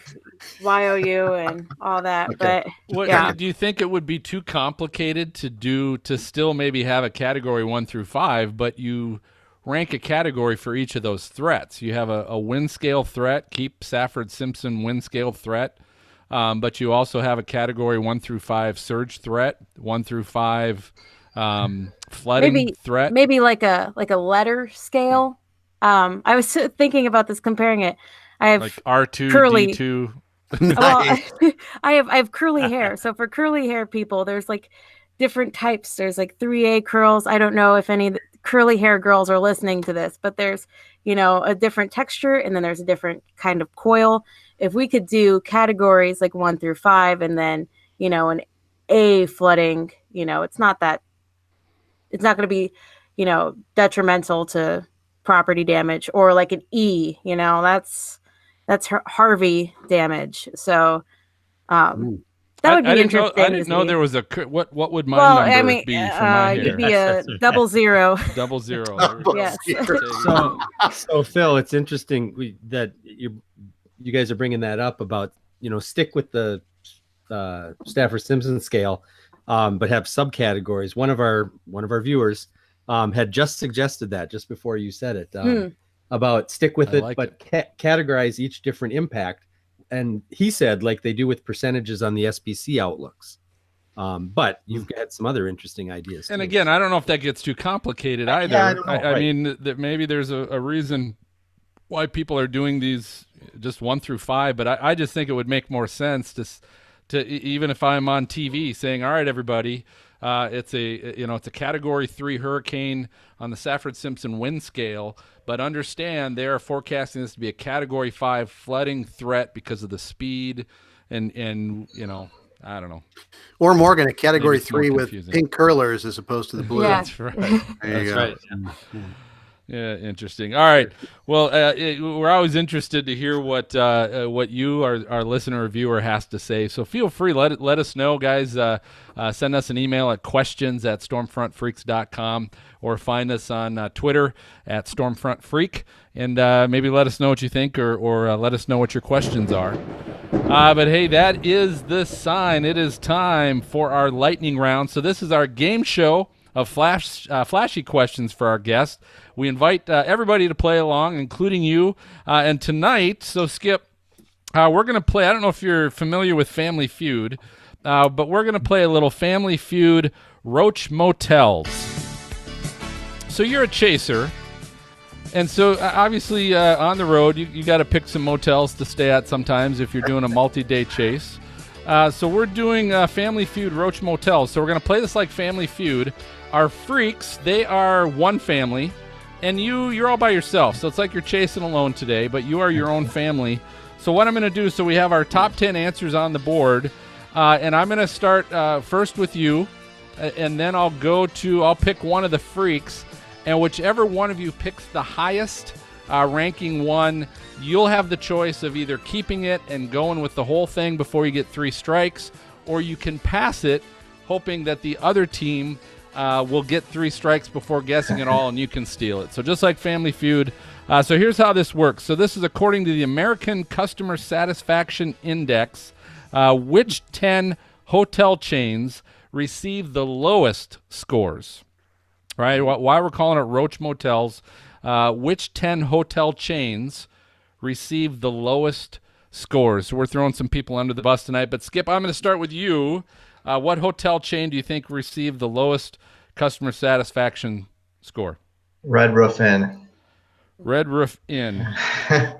YOU and all that. Okay. But do you think it would be too complicated to still maybe have a category 1 through 5, but you rank a category for each of those threats? You have a wind scale threat, keep Saffir-Simpson wind scale threat, but you also have a category 1 through 5 surge threat, 1 through 5 flooding threat. Maybe like a letter scale. I was thinking about this, comparing it. I have like R2, curly, D2. Well, I have curly hair. So for curly hair people, there's like different types. There's like 3A curls. I don't know if any curly hair girls are listening to this, but there's, a different texture, and then there's a different kind of coil. If we could do categories like 1 through 5, and then, an A flooding, it's not going to be, detrimental to property damage, or like an E, that's Harvey damage. So that would be interesting. I didn't know there was a what would my number be for my hair? You'd be a 00. 00. Yes. So Phil, it's interesting that you guys are bringing that up about, stick with the Saffir-Simpson scale, but have subcategories. One of our viewers had just suggested that just before you said it, about stick with it, but categorize each different impact. And he said, like they do with percentages on the SPC outlooks. But you've got some other interesting ideas. And again, I don't know if that gets too complicated either. Yeah, I don't know. I mean, that maybe there's a reason why people are doing these just 1 through 5, but I just think it would make more sense to even if I'm on TV saying, all right, everybody, it's a category 3 hurricane on the Saffir-Simpson wind scale, but understand they are forecasting this to be a category 5 flooding threat because of the speed and I don't know. Or Morgan, a category 3 with pink curlers as opposed to the blue. Yeah. That's right. That's right. Yeah, interesting. All right. Well, we're always interested to hear what you, our listener or viewer, has to say. So feel free, let us know, guys. Send us an email at questions@stormfrontfreaks.com, or find us on Twitter at stormfrontfreak, and maybe let us know what you think, or let us know what your questions are. But hey, that is the sign. It is time for our lightning round. So this is our game show of flashy questions for our guests. We invite everybody to play along, including you. And tonight, so Skip, we're going to play, I don't know if you're familiar with Family Feud, but we're going to play a little Family Feud Roach Motels. So you're a chaser, and so obviously on the road, you got to pick some motels to stay at sometimes if you're doing a multi-day chase. So we're doing Family Feud Roach Motels. So we're going to play this like Family Feud. Our freaks, they are one family, and you're all by yourself. So it's like you're chasing alone today, but you are your own family. So what I'm going to do, so we have our top 10 answers on the board, and I'm going to start first with you, and then I'll pick one of the freaks, and whichever one of you picks the highest ranking one, you'll have the choice of either keeping it and going with the whole thing before you get 3 strikes, or you can pass it, hoping that the other team will get 3 strikes before guessing it all, and you can steal it. So just like Family Feud. So here's how this works. So this is according to the American Customer Satisfaction Index. Which 10 hotel chains receive the lowest scores? Right? Why we're calling it Roach Motels. Which 10 hotel chains receive the lowest scores? So we're throwing some people under the bus tonight. But Skip, I'm going to start with you. What hotel chain do you think received the lowest customer satisfaction score? Red Roof Inn. Red Roof Inn. Red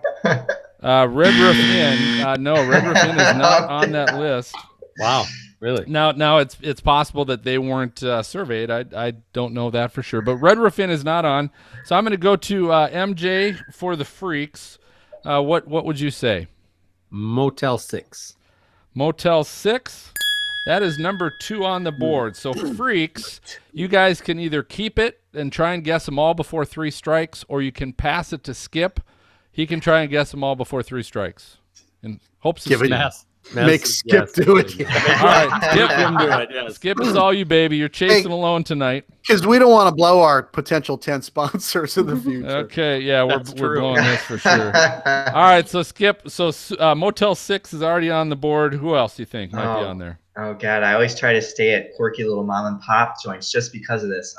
Roof Inn. No, Red Roof Inn is not on that list. Wow, really? Now it's possible that they weren't surveyed. I don't know that for sure. But Red Roof Inn is not on. So I'm going to go to MJ for the freaks. What would you say? Motel 6. Motel 6, that is number 2 on the board. So freaks, you guys can either keep it and try and guess them all before 3 strikes, or you can pass it to Skip. He can try and guess them all before 3 strikes. And hopes to make Skip do it. All right, Skip, do it. Yes. Skip is all you, baby. You're chasing alone tonight. Because we don't want to blow our potential 10 sponsors in the future. Okay, yeah, we're blowing this for sure. All right, so Skip, Motel 6 is already on the board. Who else do you think might be on there? Oh, God, I always try to stay at quirky little mom and pop joints just because of this.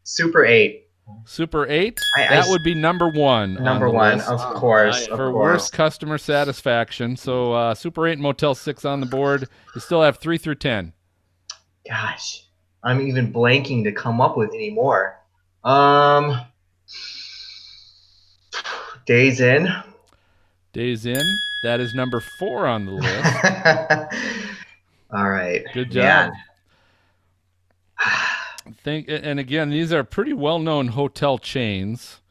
Super 8. Super 8? That would be number 1. Number 1, of course. For worst customer satisfaction. So Super 8 and Motel 6 on the board. You still have 3 through 10. Gosh, I'm even blanking to come up with any more. Days In. Days In. That is number 4 on the list. All right. Good job. And again, these are pretty well-known hotel chains.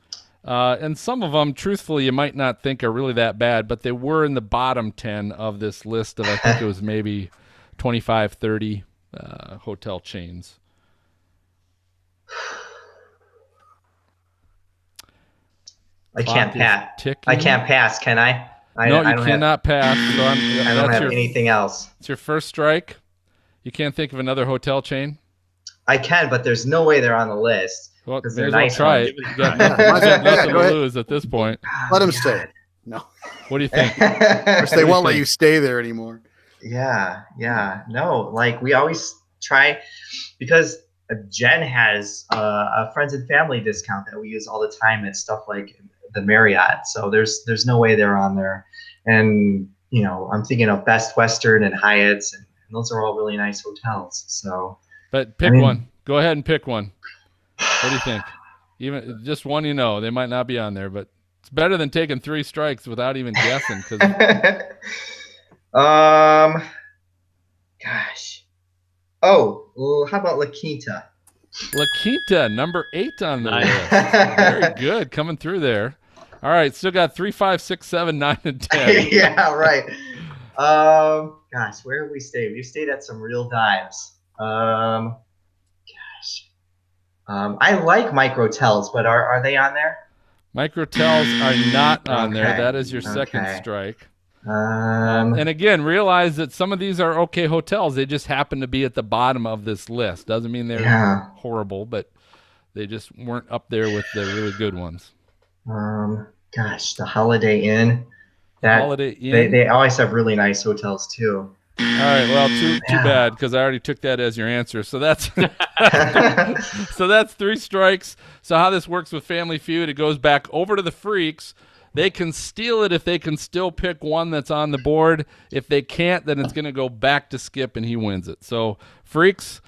And some of them, truthfully, you might not think are really that bad, but they were in the bottom 10 of this list of, I think it was maybe 25, 30 hotel chains. I can't pass. I can't pass, can I? No, you cannot pass. So I don't have anything else. It's your first strike. You can't think of another hotel chain? I can, but there's no way they're on the list. Well, they're nice. Try it. You got nothing to lose at this point. Let them stay. No. What do you think? They won't let you stay there anymore. Yeah. No, like we always try, because Jen has a friends and family discount that we use all the time at stuff like the Marriott. So there's no way they're on there. And I'm thinking of Best Western and Hyatt's, and those are all really nice hotels. So. But pick one. Go ahead and pick one. What do you think? Even just one, they might not be on there, but it's better than taking 3 strikes without even guessing. Gosh. Oh, well, how about La Quinta? La Quinta, number 8 on the list. Very good, coming through there. All right, still got 3, 5, 6, 7, 9, and 10. Yeah, right. Gosh, where have we stayed? We've stayed at some real dives. I like Microtels, but are they on there? Microtels are not on there. That is your second strike. And again, realize that some of these are okay hotels. They just happen to be at the bottom of this list. Doesn't mean they're horrible, but they just weren't up there with the really good ones. Gosh, the Holiday Inn. Holiday Inn. They always have really nice hotels too. All right, well, too bad, because I already took that as your answer. So that's so that's 3 strikes. So how this works with Family Feud, it goes back over to the freaks. They can steal it if they can still pick one that's on the board. If they can't, then it's going to go back to Skip, and he wins it. So freaks,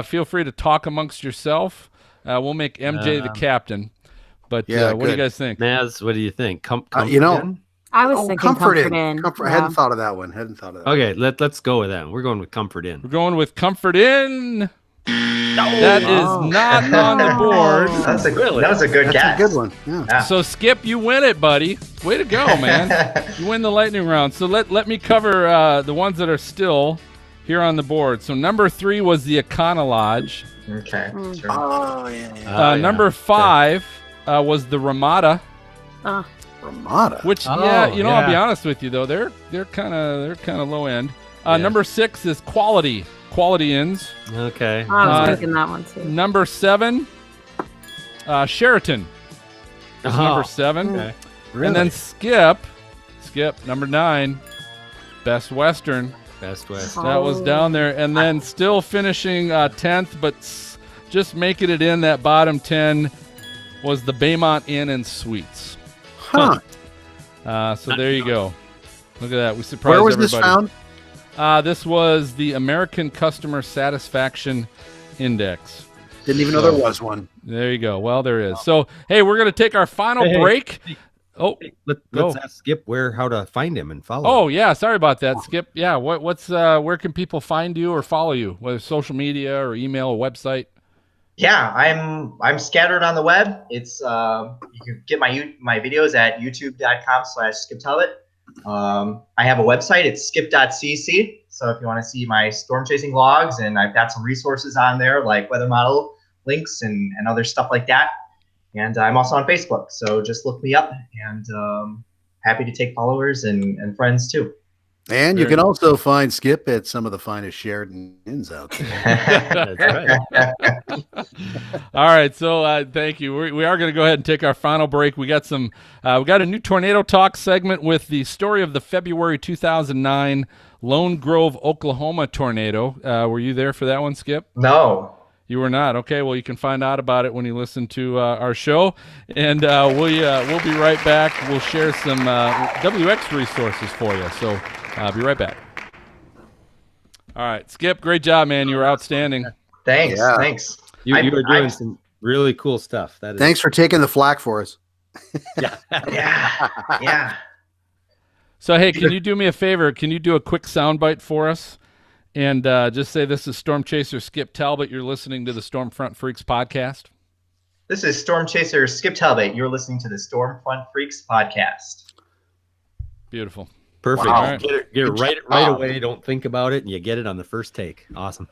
feel free to talk amongst yourself. We'll make MJ the captain. But what do you guys think? Maz, what do you think? I was thinking Comfort Inn. I hadn't thought of that one. Okay, let's go with that. We're going with Comfort Inn. We're going with Comfort Inn. That is not on the board. That was a good guess. That's a good one. Yeah. So Skip, you win it, buddy. Way to go, man. You win the lightning round. So let me cover the ones that are still here on the board. So number 3 was the Econo Lodge. Okay. Sure. Oh yeah. Number 5 was the Ramada. Ramada. Which I'll be honest with you though, they're kind of low end. Number 6 is Quality Inns. Okay. I was thinking that one too. Number 7, Sheraton. Number 7. Okay. Really? And then Skip, number 9, Best Western. Best Western. That was down there. And then still finishing 10th, but just making it in that bottom 10 was the Baymont Inn and Suites. Huh. So there you go. Look at that. We surprised everybody. Where was this found? This was the American Customer Satisfaction Index. Didn't even know there was one. There you go. Well, there is. So, hey, we're going to take our final break. Let's ask Skip how to find him and follow him. Oh, yeah. Sorry about that, Skip. Yeah. Where can people find you or follow you? Whether social media or email or website? Yeah, I'm scattered on the web. It's you can get my videos at youtube.com/Skip Talbot. I have a website. It's skip.cc. So if you want to see my storm chasing logs, and I've got some resources on there like weather model links and other stuff like that. And I'm also on Facebook. So just look me up, and happy to take followers and friends too. And you can also find Skip at some of the finest Sheridan Inns out there. That's right. All right, so thank you. We are going to go ahead and take our final break. We got some. We got a new tornado talk segment with the story of the February 2009 Lone Grove, Oklahoma tornado. Were you there for that one, Skip? No. You were not. Okay, well, you can find out about it when you listen to our show, and we'll be right back. We'll share some WX resources for you. So I'll be right back. All right, Skip, great job, man. You were outstanding. Thanks. Yeah. Thanks. You were doing some really cool stuff. Thanks for taking the flack for us. Yeah. So, hey, can you do me a favor? Can you do a quick soundbite for us? And just say, this is Storm Chaser Skip Talbot. You're listening to the Stormfront Freaks podcast. This is Storm Chaser Skip Talbot. You're listening to the Stormfront Freaks podcast. Beautiful. Perfect. Wow. Right. Get it right away. Don't think about it, and you get it on the first take. Awesome.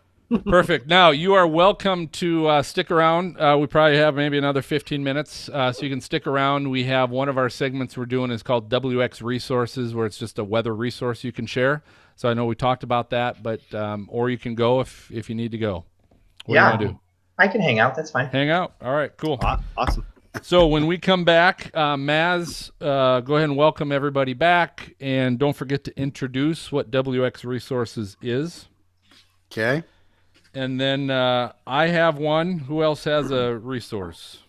Perfect. Now, you are welcome to stick around. We probably have maybe another 15 minutes, so you can stick around. We have one of our segments we're doing is called WX Resources, where it's just a weather resource you can share. So I know we talked about that, but or you can go if you need to go. What do you want to do? I can hang out. That's fine. Hang out. All right, cool. Awesome. So when we come back, Maz, go ahead and welcome everybody back. And don't forget to introduce what WX Resources is. Okay. And then I have one. Who else has a resource?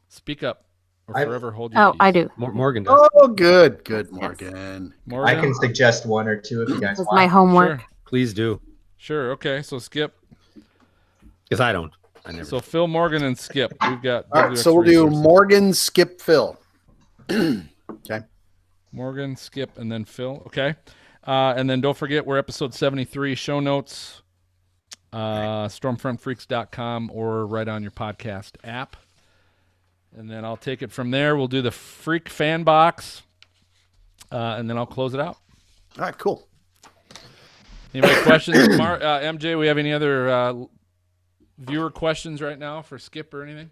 Speak up or forever hold your peace. I do. Morgan does. Oh, good, Morgan. Morgan. I can suggest one or two if you guys That's want. my homework. Sure. Please do. Sure. Okay. So Skip. Because I don't. I never. So Phil, Morgan, and Skip. We've got. All right, WX so we'll do Resources. Morgan, Skip, Phil. Okay. Morgan, Skip, and then Phil. Okay. And then don't forget, we're episode 73. Show notes, stormfrontfreaks.com or right on your podcast app. And then I'll take it from there. We'll do the Freak Fan Box, and then I'll close it out. All right, cool. Any more questions? MJ, we have any other viewer questions right now for Skip or anything?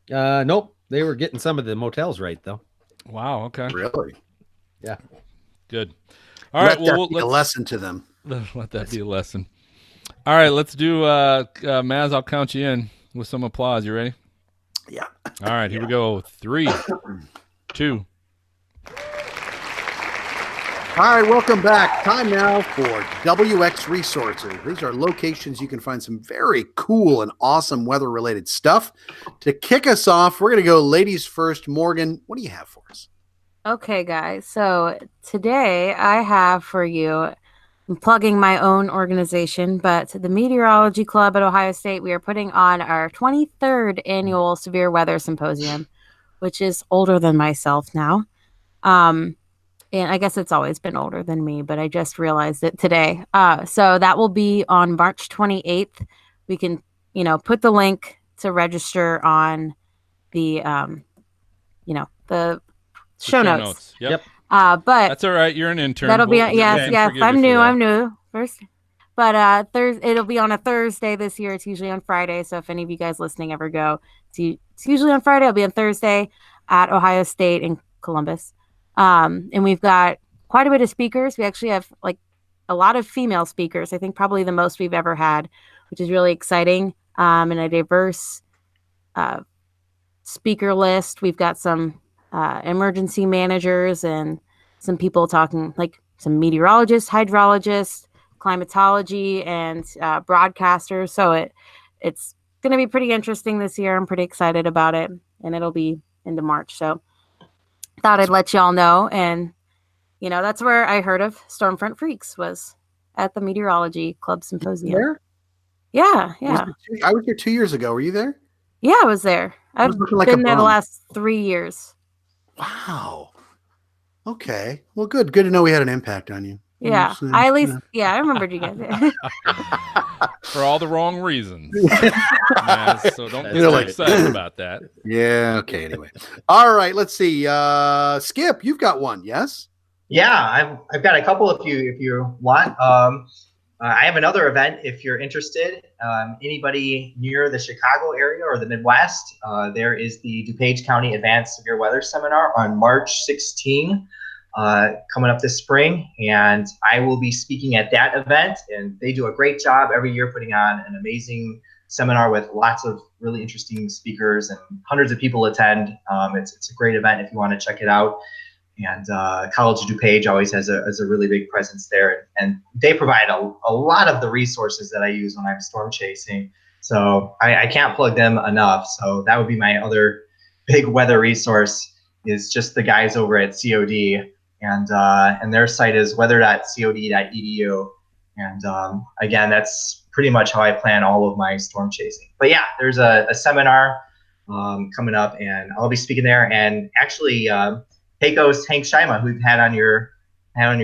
Nope. They were getting some of the motels right, though. Wow, okay. Really? Yeah. Good. All right, well, let's a lesson to them. Let that be a lesson. All right, let's do Maz, I'll count you in with some applause. You ready? Yeah. All right, here we go. 3, 2. All right, welcome back. Time now for WX Resources. These are locations you can find some very cool and awesome weather-related stuff. To kick us off, we're going to go ladies first. Morgan, what do you have for us? Okay, guys. So today I have for you, I'm plugging my own organization, but the Meteorology Club at Ohio State, we are putting on our 23rd annual Severe Weather Symposium, which is older than myself now. And I guess it's always been older than me, but I just realized it today. So that will be on March 28th. We can, put the link to register on the, the show notes. Yep. But that's all right. You're an intern. That'll be yes. I'm new first. But it'll be on a Thursday this year. It's usually on Friday. So if any of you guys listening ever go, it's usually on Friday. It'll be on Thursday at Ohio State in Columbus. And we've got quite a bit of speakers. We actually have a lot of female speakers. I think probably the most we've ever had, which is really exciting. And a diverse speaker list. We've got some emergency managers and some people talking, like some meteorologists, hydrologists, climatology, and broadcasters. So it's going to be pretty interesting this year. I'm pretty excited about it, and it'll be into March. So thought I'd let y'all know. And, that's where I heard of Stormfront Freaks, was at the Meteorology Club Symposium. There? Yeah. I was here 2 years ago. Were you there? Yeah, I was there. I've been there the last 3 years. Wow. Okay. Well, good. Good to know we had an impact on you. Yeah, I at least I remembered you guys. For all the wrong reasons. Yeah, so don't get too excited about that. Yeah. Okay. Anyway, all right. Let's see. Skip, you've got one, yes? Yeah, I've got a couple if you want. I have another event if you're interested. Anybody near the Chicago area or the Midwest, there is the DuPage County Advanced Severe Weather Seminar on March 16, coming up this spring, and I will be speaking at that event. And they do a great job every year putting on an amazing seminar with lots of really interesting speakers, and hundreds of people attend. It's a great event if you want to check it out. And College of DuPage always has a really big presence there, and they provide a lot of the resources that I use when I'm storm chasing. So I can't plug them enough. So that would be my other big weather resource, is just the guys over at COD, and their site is weather.cod.edu. And again, that's pretty much how I plan all of my storm chasing. But yeah, there's a seminar coming up, and I'll be speaking there. And actually, Pecos Hank Schima, who we've had on your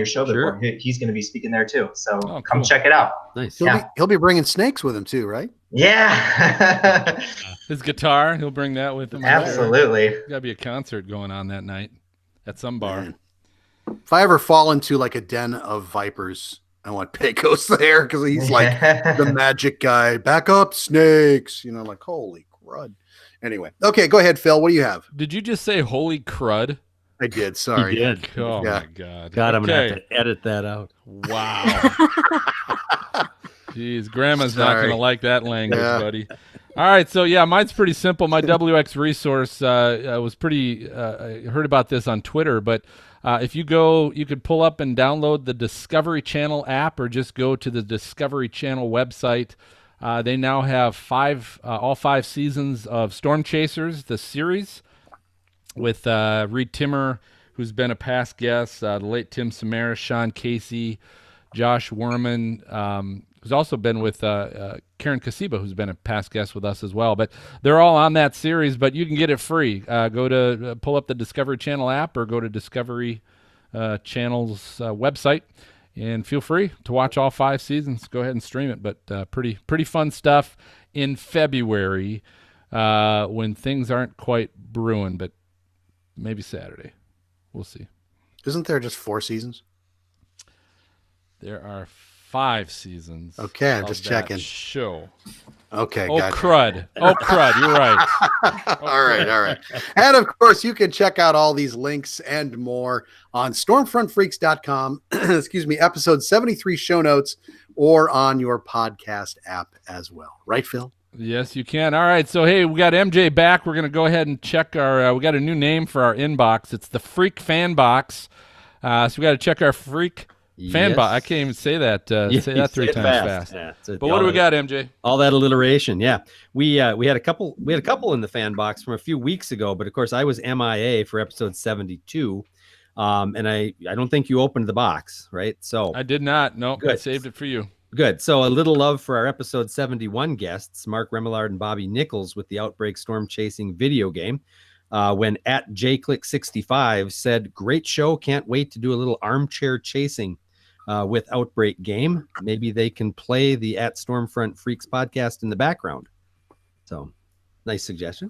show before, he's going to be speaking there too. So come check it out. Nice. He'll be bringing snakes with him too, right? Yeah. His guitar, he'll bring that with him. Absolutely. There's got to be a concert going on that night at some bar. Man. If I ever fall into like a den of vipers, I want Pecos there, because he's like the magic guy. Back up, snakes. Like, holy crud. Anyway, okay, go ahead, Phil. What do you have? Did you just say holy crud? I did. Sorry. He did. Oh my God. God, I'm gonna have to edit that out. Wow. Jeez, Grandma's not gonna like that language, buddy. All right, so yeah, mine's pretty simple. My WX resource was pretty. I heard about this on Twitter, but if you go, you could pull up and download the Discovery Channel app, or just go to the Discovery Channel website. They now have all 5 seasons of Storm Chasers, the series, with Reed Timmer, who's been a past guest, the late Tim Samaras, Sean Casey, Josh Werman, who's also been with Karen Kasiba, who's been a past guest with us as well. But they're all on that series, but you can get it free. Go to pull up the Discovery Channel app, or go to Discovery Channel's website, and feel free to watch all 5 seasons. Go ahead and stream it. But pretty fun stuff in February when things aren't quite brewing, but maybe Saturday. We'll see. Isn't there just 4 seasons? There are 5 seasons. Okay, I'm just checking. Show. Okay, gotcha. Crud. Oh, crud. You're right. All right. And of course, you can check out all these links and more on stormfrontfreaks.com, episode 73 show notes, or on your podcast app as well. Right, Phil? Yes, you can. All right. So, hey, we got MJ back. We're going to go ahead and check our we got a new name for our inbox. It's the Freak Fan Box. So we got to check our Freak Fan Box. I can't even say that. Say that 3 times fast. Yeah, but what do we got, MJ? All that alliteration. Yeah. We had a couple in the fan box from a few weeks ago, but of course I was MIA for episode 72. And I don't think you opened the box, right? So I did not. No, I saved it for you. Good. So a little love for our episode 71 guests, Mark Remillard and Bobby Nichols, with the Outbreak Storm Chasing video game. When at JClick65 said, "Great show. Can't wait to do a little armchair chasing with Outbreak game. Maybe they can play the at Stormfront Freaks podcast in the background." So nice suggestion.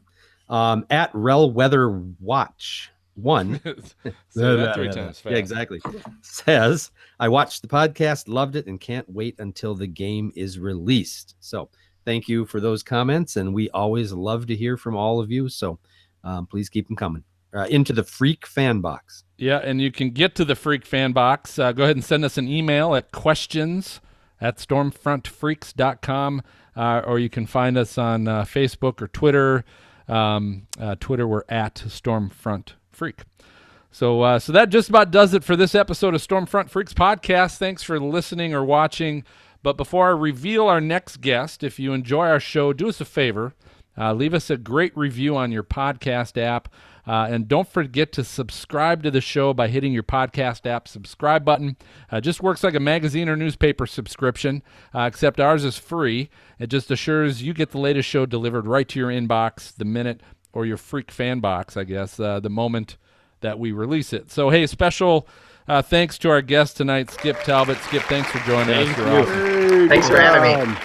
At Rel Weather Watch 1. Say that 3 times fast. Yeah, exactly. Says, "I watched the podcast, loved it, and can't wait until the game is released." So thank you for those comments, and we always love to hear from all of you. So please keep them coming into the Freak Fan Box. Yeah, and you can get to the Freak Fan Box. Go ahead and send us an email at questions@stormfrontfreaks.com, or you can find us on Facebook or Twitter. Twitter, we're at Stormfront Freak. So that just about does it for this episode of Stormfront Freaks podcast. Thanks for listening or watching. But before I reveal our next guest, if you enjoy our show, do us a favor. Leave us a great review on your podcast app. And don't forget to subscribe to the show by hitting your podcast app subscribe button. Just works like a magazine or newspaper subscription, except ours is free. It just assures you get the latest show delivered right to your inbox the minute, or your Freak Fan Box, I guess, the moment that we release it. So, hey, special Thanks to our guest tonight, Skip Talbot. Skip, thanks for joining us. You're awesome. Thanks for having me.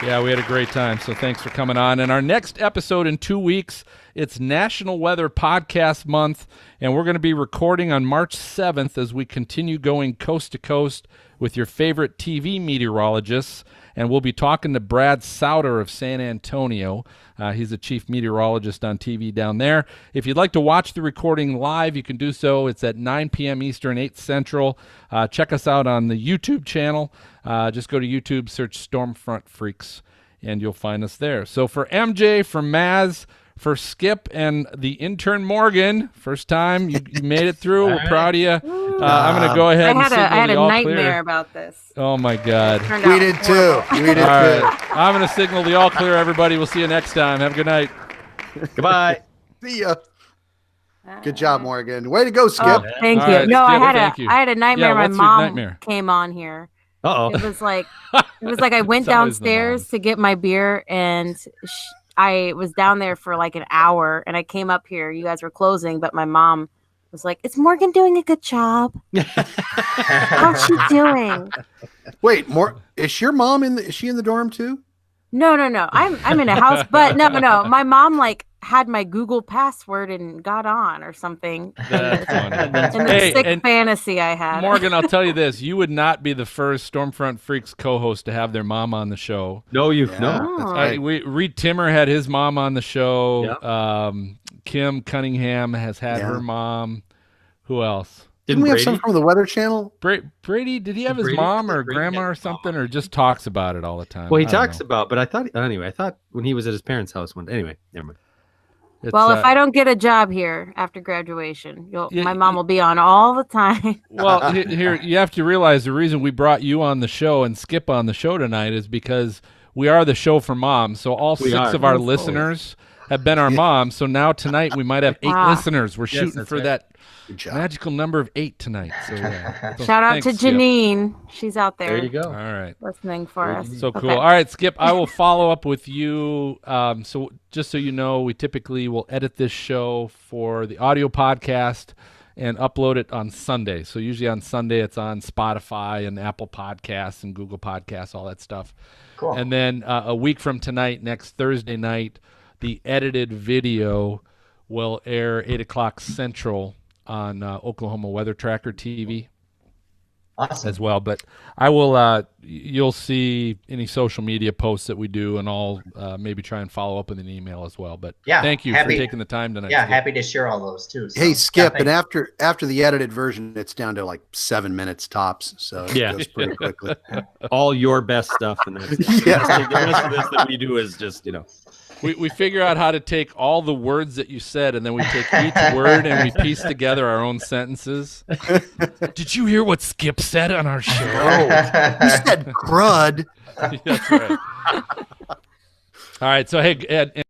Yeah, we had a great time, so thanks for coming on. And our next episode in 2 weeks, it's National Weather Podcast Month, and we're going to be recording on March 7th as we continue going coast to coast with your favorite TV meteorologists. And we'll be talking to Brad Souter of San Antonio. He's a chief meteorologist on TV down there. If you'd like to watch the recording live, you can do so. It's at 9 p.m. Eastern, 8 Central. Check us out on the YouTube channel. Just go to YouTube, search Stormfront Freaks, and you'll find us there. So for MJ, for Maz, for Skip, and the intern Morgan, first time you made it through. We're proud of you. I'm going to go ahead and signal I had the a all nightmare clear. about this. Oh, my God. We did too. We did too. I'm going to signal the all clear, everybody. We'll see you next time. Have a good night. Goodbye. See ya. Good job, Morgan. Way to go, Skip. Oh, thank you. Right, no, Skip, I had a nightmare. Yeah, My what's your mom nightmare? came on here. Uh-oh. It was like I went It's always the downstairs to get my beer, and I was down there for like an hour, and I came up here. You guys were closing, but my mom was like, "Is Morgan doing a good job? How's she doing?" Wait, is your mom is she in the dorm too? No. I'm in a house, but no. My mom had my Google password and got on or something. That's funny. And the sick fantasy I had. Morgan, I'll tell you this. You would not be the first Stormfront Freaks co-host to have their mom on the show. No, No. Oh. Right. Reed Timmer had his mom on the show. Yep. Kim Cunningham has had her mom. Who else? Didn't we have some from the Weather Channel? Brady, did he have his Brady? mom or Brady grandma had or his something, mom. or just talks about it all the time? Well, he I don't talks know. about, but I thought when he was at his parents' house one day. Anyway, never mind. Well, if I don't get a job here after graduation, my mom will be on all the time. Well, here you have to realize the reason we brought you on the show and Skip on the show tonight is because we are the show for moms. So all six of our listeners have been our moms. So now tonight we might have 8 listeners. We're shooting for that magical number of 8 tonight. So, so shout out to thanks, Skip. Janine. She's out there. There you go. All right. Listening for us. So cool. All right, Skip, I will follow up with you. So just so you know, we typically will edit this show for the audio podcast and upload it on Sunday. So usually on Sunday it's on Spotify and Apple Podcasts and Google Podcasts, all that stuff. Cool. And then a week from tonight, next Thursday night, the edited video will air 8 o'clock Central on Oklahoma Weather Tracker TV. Awesome. As well, but I will you'll see any social media posts that we do, and I'll maybe try and follow up with an email as well. But thank you for taking the time tonight. Yeah, Skip. happy to share all those too. So, Hey, Skip, and after the edited version, it's down to like 7 minutes tops, so it goes pretty quickly. All your best stuff, and that's Yeah. the rest of this that we do is just We figure out how to take all the words that you said, and then we take each word and we piece together our own sentences. Did you hear what Skip said on our show? You said crud. That's right. All right, so hey, Ed,